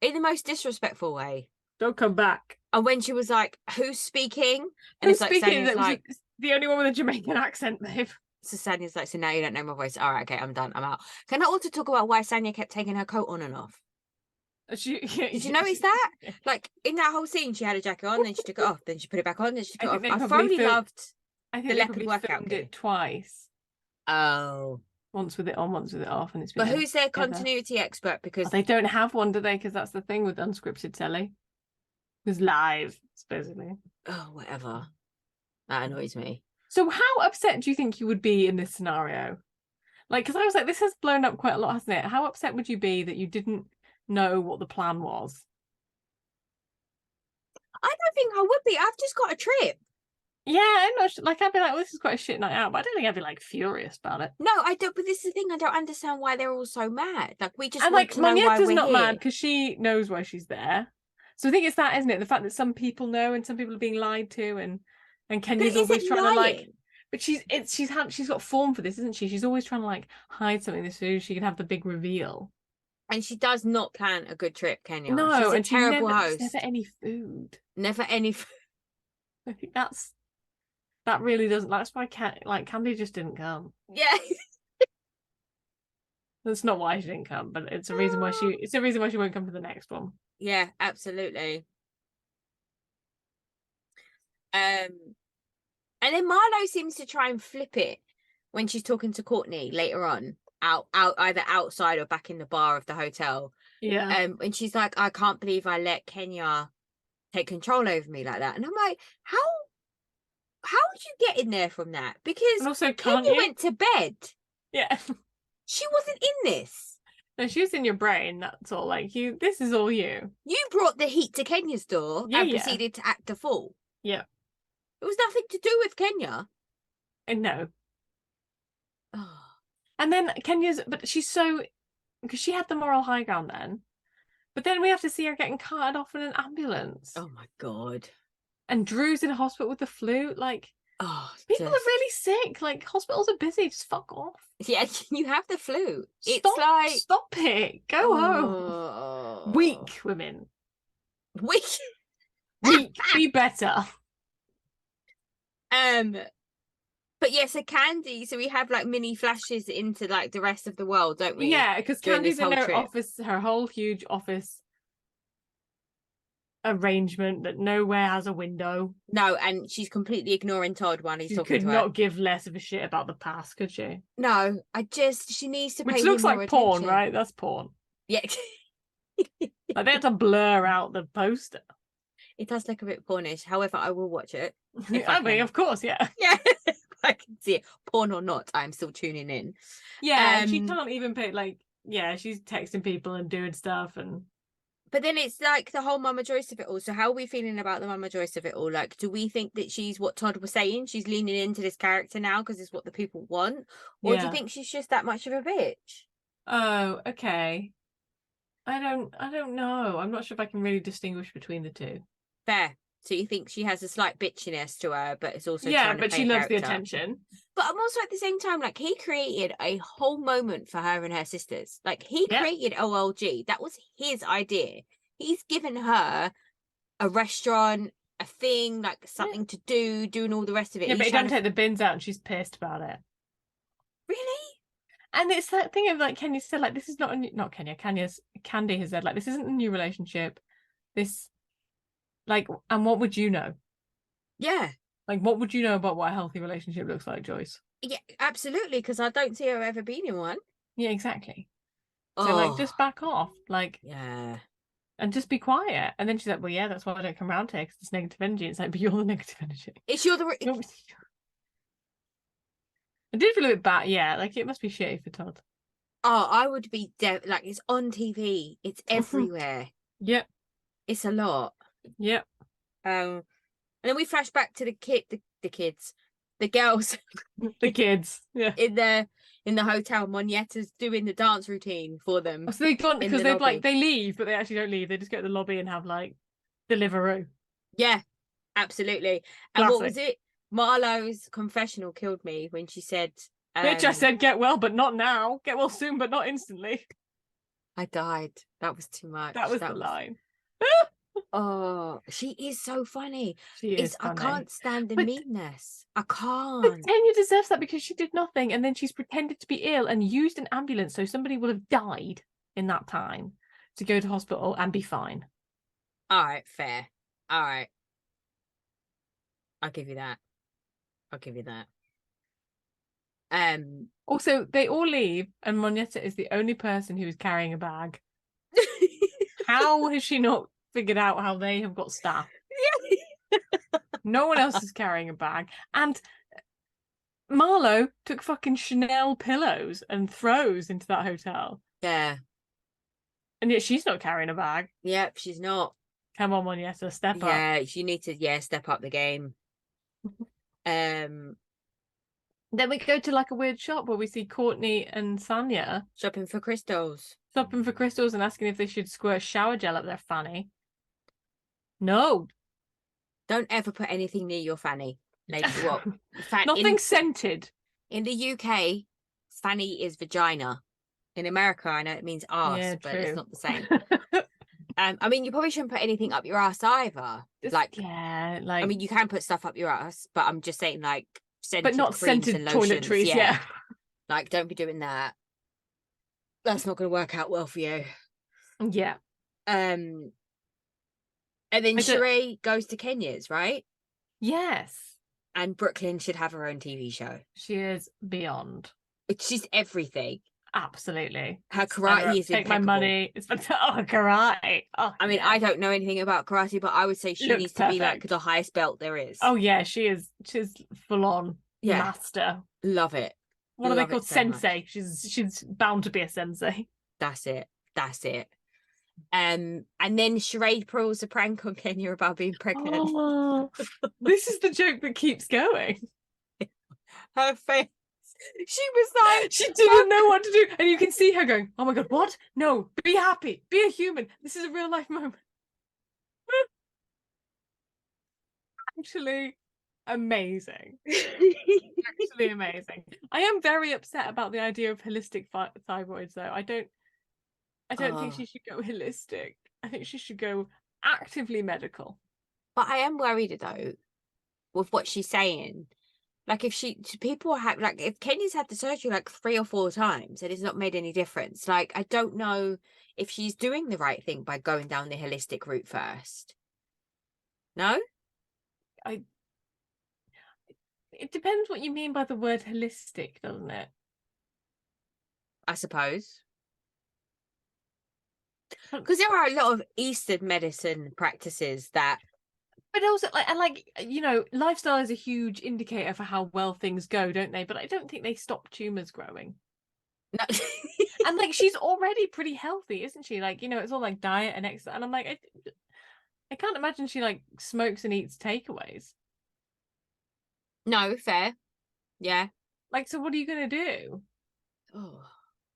in the most disrespectful way. Don't come back. And when she was like, "Who's speaking?" And Who's it's like, speaking? Sanya's like, the only one with a Jamaican accent, babe. So Sanya's like, "So now you don't know my voice. All right, okay, I'm done. I'm out." Can I also talk about why Sanya kept taking her coat on and off? Did you notice that? Like in that whole scene, she had a jacket on, then she took it off, then she put it back on, then she took it off. I thoroughly loved the leopard workout filmed it twice. Oh. Once with it on, once with it off, and it's been. But who's their continuity expert? Because they don't have one, do they? Because that's the thing with unscripted telly. It's live, supposedly. Oh, whatever. That annoys me. So how upset do you think you would be in this scenario? Like, because I was like, this has blown up quite a lot, hasn't it? How upset would you be that you didn't know what the plan was? I don't think I would be. I've just got a trip. Yeah, I'm not like, I'd be like, well, this is quite a shit night out, but I don't think I'd be like furious about it. No, I don't. But this is the thing. I don't understand why they're all so mad. Like, we just and want like to know why Magnetta's we're not here. mad because she knows why she's there. So I think it's that, isn't it? The fact that some people know and some people are being lied to, and Kenya's always trying to like. But she's got form for this, isn't she? She's always trying to like hide something so she can have the big reveal. And she does not plan a good trip, Kenya. No, she's a terrible host. Never any food. Never any food. I think that really doesn't. That's why Candy just didn't come. Yeah. That's not why she didn't come, but it's a reason why she won't come to the next one. Yeah, absolutely. And then Marlo seems to try and flip it when she's talking to Courtney later on, out either outside or back in the bar of the hotel. Yeah. And she's like, "I can't believe I let Kenya take control over me like that." And I'm like, how did you get in there from that? Because also, Kenya went to bed. Yeah. She wasn't in this. No, she was in your brain. That's all. Like, this is all you. You brought the heat to Kenya's door and proceeded to act a fool. Yeah. It was nothing to do with Kenya. And no. Oh. And then but she's so, because she had the moral high ground then. But then we have to see her getting carted off in an ambulance. Oh my God. And Drew's in hospital with the flu. Like, people are really sick. Like, hospitals are busy. Just fuck off. Yeah, you have the flu. Stop it. Go home. Weak women. Weak. Be better. But yeah, so Candy, so we have like mini flashes into like the rest of the world, don't we? Yeah, because Candy's in her office, her whole huge office arrangement that nowhere has a window. No, and she's completely ignoring Todd while he's talking to her. She could not give less of a shit about the past, could she? No, she needs to pay Which looks him like more porn, attention. right? That's porn. Yeah. Like, they had to blur out the poster. It does look a bit pornish. However, I will watch it. I mean, of course, yeah. Yeah. I can see it. Porn or not, I'm still tuning in. Yeah, she can't even pay, she's texting people and doing stuff. But then it's like the whole Mama Joyce of it all. So how are we feeling about the Mama Joyce of it all? Like, do we think that she's what Todd was saying? She's leaning into this character now because it's what the people want? Or do you think she's just that much of a bitch? Oh, okay. I don't know. I'm not sure if I can really distinguish between the two. Fair. So you think she has a slight bitchiness to her, but it's also but she loves the attention. But I'm also at the same time, like, he created a whole moment for her and her sisters. Like, he created OLG. That was his idea. He's given her a restaurant, a thing, like something to do, doing all the rest of it. Yeah, but he doesn't take the bins out and she's pissed about it. Really? And it's that thing of, like, Kenya said, like, this is not Kenya. Candy has said, like, this isn't a new relationship. This, like, and what would you know? Yeah. Like, what would you know about what a healthy relationship looks like, Joyce? Yeah, absolutely, because I don't see her ever being in one. Yeah, exactly. So, like, just back off. Like, yeah. And just be quiet. And then she's like, well, yeah, that's why I don't come around here, because it's negative energy. It's like, but you're the negative energy. I did feel a bit bad. Yeah, like, it must be shitty for Todd. Oh, I would be like, it's on TV. It's everywhere. Yep. It's a lot. Yep. And then we flash back to the kids, the girls, the kids, yeah, in the hotel. Monietta's doing the dance routine for them. Oh, so they've gone because they've like they leave, but they actually don't leave. They just go to the lobby and have like Deliveroo. Yeah, absolutely. And Classic. what was it? Marlo's confessional killed me when she said, "Bitch, I said get well, but not now. Get well soon, but not instantly." I died. That was too much. That was the line. Oh, she is so funny. She is funny. I can't stand the meanness. I can't. But Tanya deserves that because she did nothing and then she's pretended to be ill and used an ambulance, so somebody will have died in that time to go to hospital and be fine. All right, fair. All right. I'll give you that. Also, they all leave and Monietta is the only person who is carrying a bag. How has she not figured out how they have got staff? No one else is carrying a bag. And Marlo took fucking Chanel pillows and throws into that hotel. Yeah. And yet she's not carrying a bag. Yep, she's not. Come on, Monietta, step up. Yeah, you need to, step up the game. Then we go to like a weird shop where we see Courtney and Sanya shopping for crystals. Shopping for crystals and asking if they should squirt shower gel up their fanny. No. Don't ever put anything near your fanny. Like what? Nothing scented. In the UK, fanny is vagina. In America, I know it means arse, but it's not the same. I mean, you probably shouldn't put anything up your ass either. I mean, you can put stuff up your ass, but I'm just saying, like, scented but not creams scented and lotions. Toiletries. Yeah. Like, don't be doing that. That's not going to work out well for you. Yeah. And then Sheree goes to Kenya's, right? Yes. And Brooklyn should have her own TV show. She is beyond. She's everything. Absolutely. Her karate is take impeccable. My money. It's karate. Oh, I mean, I don't know anything about karate, but I would say she needs to be like the highest belt there is. Oh yeah, she is. She's full on master. Love it. What are they called? Sensei. She's bound to be a sensei. That's it. And then Sheree pulls a prank on Kenya about being pregnant. Oh, this is the joke that keeps going. Her face. She was like, she didn't know what to do, and you can see her going, "Oh my god, what? No, be happy, be a human. This is a real life moment." Actually, amazing. Actually, amazing. I am very upset about the idea of holistic thyroids, though. I don't think she should go holistic. I think she should go actively medical. But I am worried though, with what she's saying. Like if if Kenya's had the surgery like 3 or 4 times and it's not made any difference, like I don't know if she's doing the right thing by going down the holistic route first. No? It depends what you mean by the word holistic, doesn't it? I suppose. Because there are a lot of Eastern medicine practices that. But also, lifestyle is a huge indicator for how well things go, don't they? But I don't think they stop tumours growing. No. And she's already pretty healthy, isn't she? It's all like diet and exercise. And I'm like, I can't imagine she smokes and eats takeaways. No, fair. Yeah. So what are you gonna do? Oh,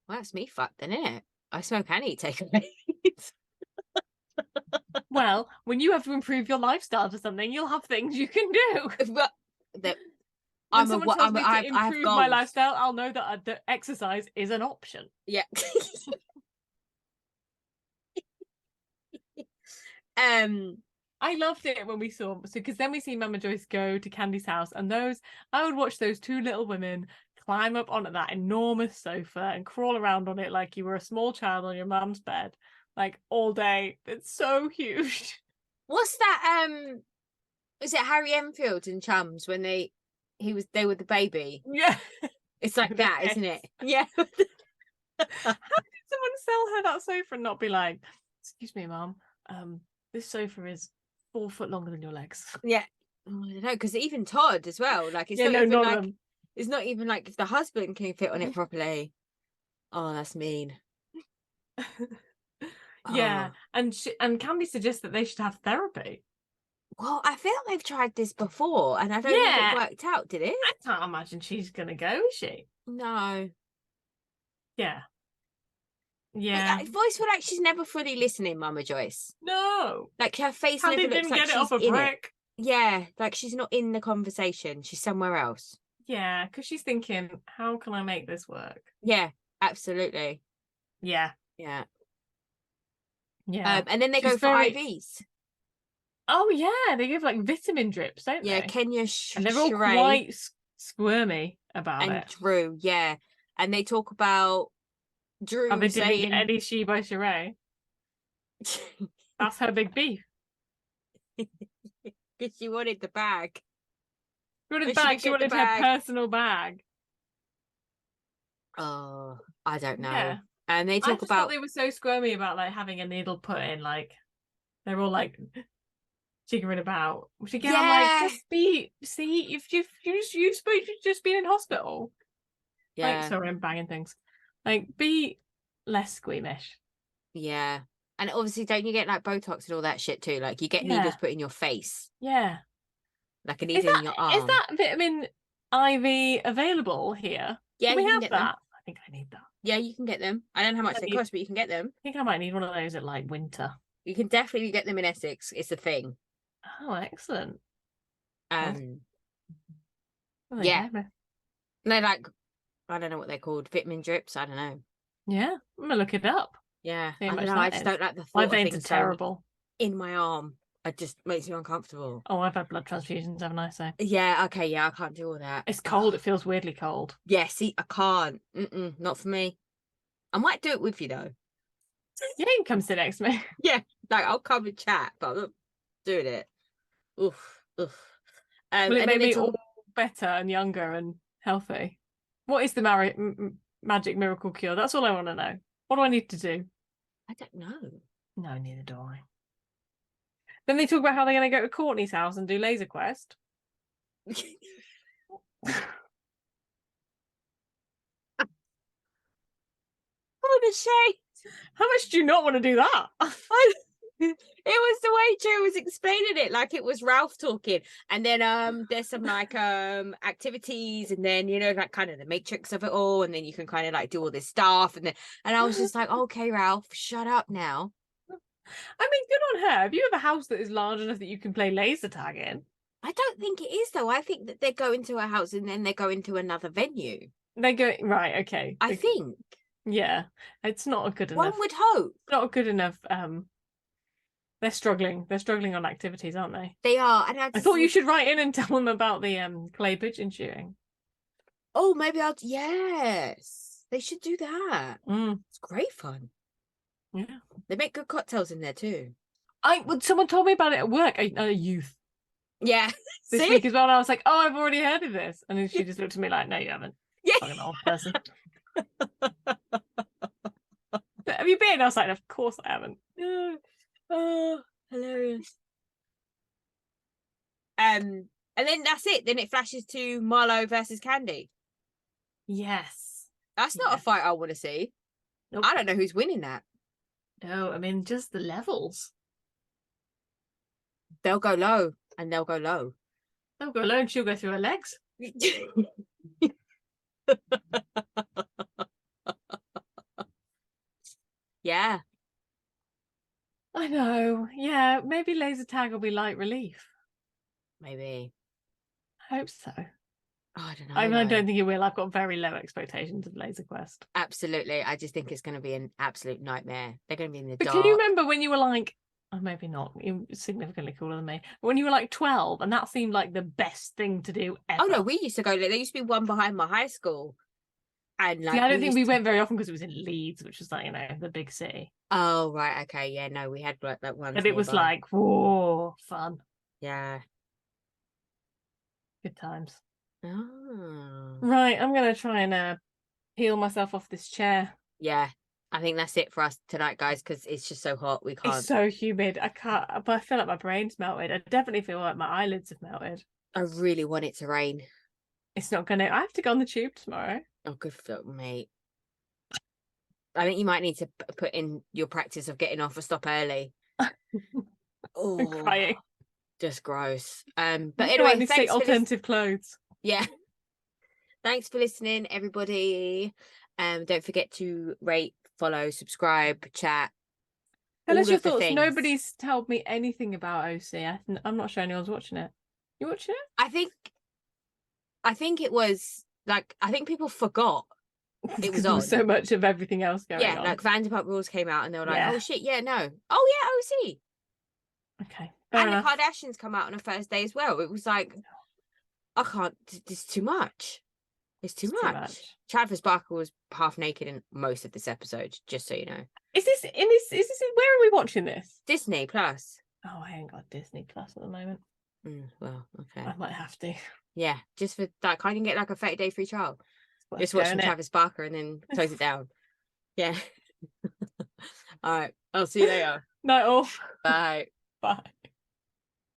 well, that's me fucked then, isn't it? I smoke and eat takeaways. Well, when you have to improve your lifestyle to something, you'll have things you can do. But When someone tells me to improve my lifestyle, I'll know that exercise is an option. Yeah. I loved it when we saw, because then we see Mama Joyce go to Candy's house, and I would watch those 2 little women climb up onto that enormous sofa and crawl around on it like you were a small child on your mum's bed, all day. It's so huge. What's that? Was it Harry Enfield and Chums when they were the baby? Yeah, it's like that, isn't it? Yeah. How did someone sell her that sofa and not be like, "Excuse me, Mum, this sofa is 4 foot longer than your legs"? Yeah. Oh, I don't know, because even Todd as well. It's not even like if the husband can fit on it properly. Oh, that's mean. Yeah, and Candy suggests that they should have therapy. Well, I feel like they've tried this before, and I don't think Yeah. it worked out, did it? I can't imagine she's gonna go, is she? No. Yeah. Like, Yeah. I always feel like she's never fully listening, Mama Joyce. No. Like her face Candy never looks didn't like get it she's off a in it. brick. Yeah, like she's not in the conversation. She's somewhere else. Yeah, because she's thinking, how can I make this work? Yeah, absolutely. Yeah. Yeah. Yeah. And then they She's go for very... IVs. Oh, yeah. They give like vitamin drips, don't Yeah, they? Kenya And they're all Sheree quite squirmy about and it. Drew. Yeah. And they talk about How Drew they didn't get saying any she by Sheree. That's her big beef. because she wanted the bag. She wanted But bag. didn't She get the wanted her bag. personal bag. Oh, I don't know. Yeah. And they I talk just thought about they were so squirmy about like having a needle put in. Like they're all like jiggering about. Which again, I'm like, just be. See, if you've supposed to just been in hospital. yeah. Like, sorry, I'm banging things. Like, be less squeamish. Yeah. And obviously, don't you get like Botox and all that shit too? Like you get needles put in your face, Yeah. like a needle in your arm. Is that vitamin IV available here? Yeah, Do we you can have get that? them. I think I need that. Yeah, you can get them. I don't know how much they need- cost, but you can get them. I think I might need one of those at like winter. You can definitely get them in Essex. It's a thing. Oh, excellent. Oh, Well, yeah. okay. No, like I don't know what they're called. Vitamin drips. I don't know. Yeah, I'm gonna look it up. Yeah, See I how don't much know. I that just is. don't like the My thought of veins are things going terrible. in my arm. It just makes me uncomfortable. Oh, I've had blood transfusions, haven't I? So Yeah. Okay. Yeah, I can't do all that. it's cold. It feels weirdly cold. Yeah. See, I can't. Not for me. I might do it with you though. Yeah, you can come sit next to me. Yeah, like I'll come and chat, but I'm not doing it. Oof, oof. Will it And make then they me talk. all better and younger and healthy? What is the magic miracle cure? That's all I want to know. What do I need to do? I don't know. No, neither do I. Then they talk about how they're going to go to Courtney's house and do Laser Quest. Oh, the shade. How much do you not want to do that? It was the way Joe was explaining it, like it was Ralph talking, and then there's some like activities, and then like kind of the matrix of it all, and then you can kind of like do all this stuff, and I was just like, okay, Ralph, shut up now. I mean, good on her. If you have a house that is large enough that you can play laser tag in. I don't think it is though. I think that they're going to a house and then they're going to another venue. They go right, okay. I think. Yeah, it's not a good enough. One would hope. Not a good enough. They're struggling. They're struggling on activities, aren't they? They are. And I thought you should write in and tell them about the clay pigeon shooting. Oh, maybe I'll. Yes, they should do that. It's great fun. Yeah, they make good cocktails in there too. Someone told me about it at work. A youth. Yeah, this week as well. And I was like, oh, I've already heard of this. And then she just looked at me like, no, you haven't. Yeah, fucking old person. Have you been? I was like, of course I haven't. Oh, hilarious. And then that's it. Then it flashes to Marlo versus Candy. Yes. That's not a fight I want to see. Nope. I don't know who's winning that. No, I mean, just the levels. They'll go low and they'll go low. They'll go low and she'll go through her legs. Yeah. I know. Yeah, maybe laser tag will be light relief. Maybe. I hope so. Oh, I don't know. I don't think it will. I've got very low expectations of Laser Quest. Absolutely. I just think it's going to be an absolute nightmare. They're going to be in the but dark. Can you remember when you were like, oh, maybe not, you're significantly cooler than me, but when you were like 12 and that seemed like the best thing to do ever? Oh, no, we used to go, there used to be one behind my high school. And like, I don't think we went very often because it was in Leeds, which was like, the big city. Oh, right. Okay. Yeah, no, we had like that one. And it was like, whoa, fun. Yeah. Good times. Oh. Right, I'm going to try and peel myself off this chair. Yeah, I think that's it for us tonight, guys, because it's just so hot. We can't. It's so humid. I can't, but I feel like my brain's melted. I definitely feel like my eyelids have melted. I really want it to rain. It's not going to. I have to go on the tube tomorrow. Oh, good for mate. I think you might need to put in your practice of getting off a stop early. I'm crying. Just gross. But I anyway, need to say thanks for alternative clothes. Yeah. Thanks for listening, everybody. Don't forget to rate, follow, subscribe, chat. Tell us all your of the thoughts. things. Nobody's told me anything about OC. I'm not sure anyone's watching it. You watching it? I think it was like, I think people forgot it was There on. was so much of everything else going on. Yeah, like Vanderpump Rules came out and they were like, Yeah. oh shit, yeah, no. Oh yeah, OC. Okay. Fair enough. The Kardashians come out on a first day as well. It was like, I can't, it's too much. It's too much. Travis Barker was half naked in most of this episode, just so you know. Is this where are we watching this? Disney Plus. Oh, I ain't got Disney Plus at the moment. Well, okay. I might have to. Yeah, just for that, I can get like a 30-day free trial. Just watch some Travis Barker and then close it down. Yeah. All right. I'll see you later. Night off. Bye. Bye.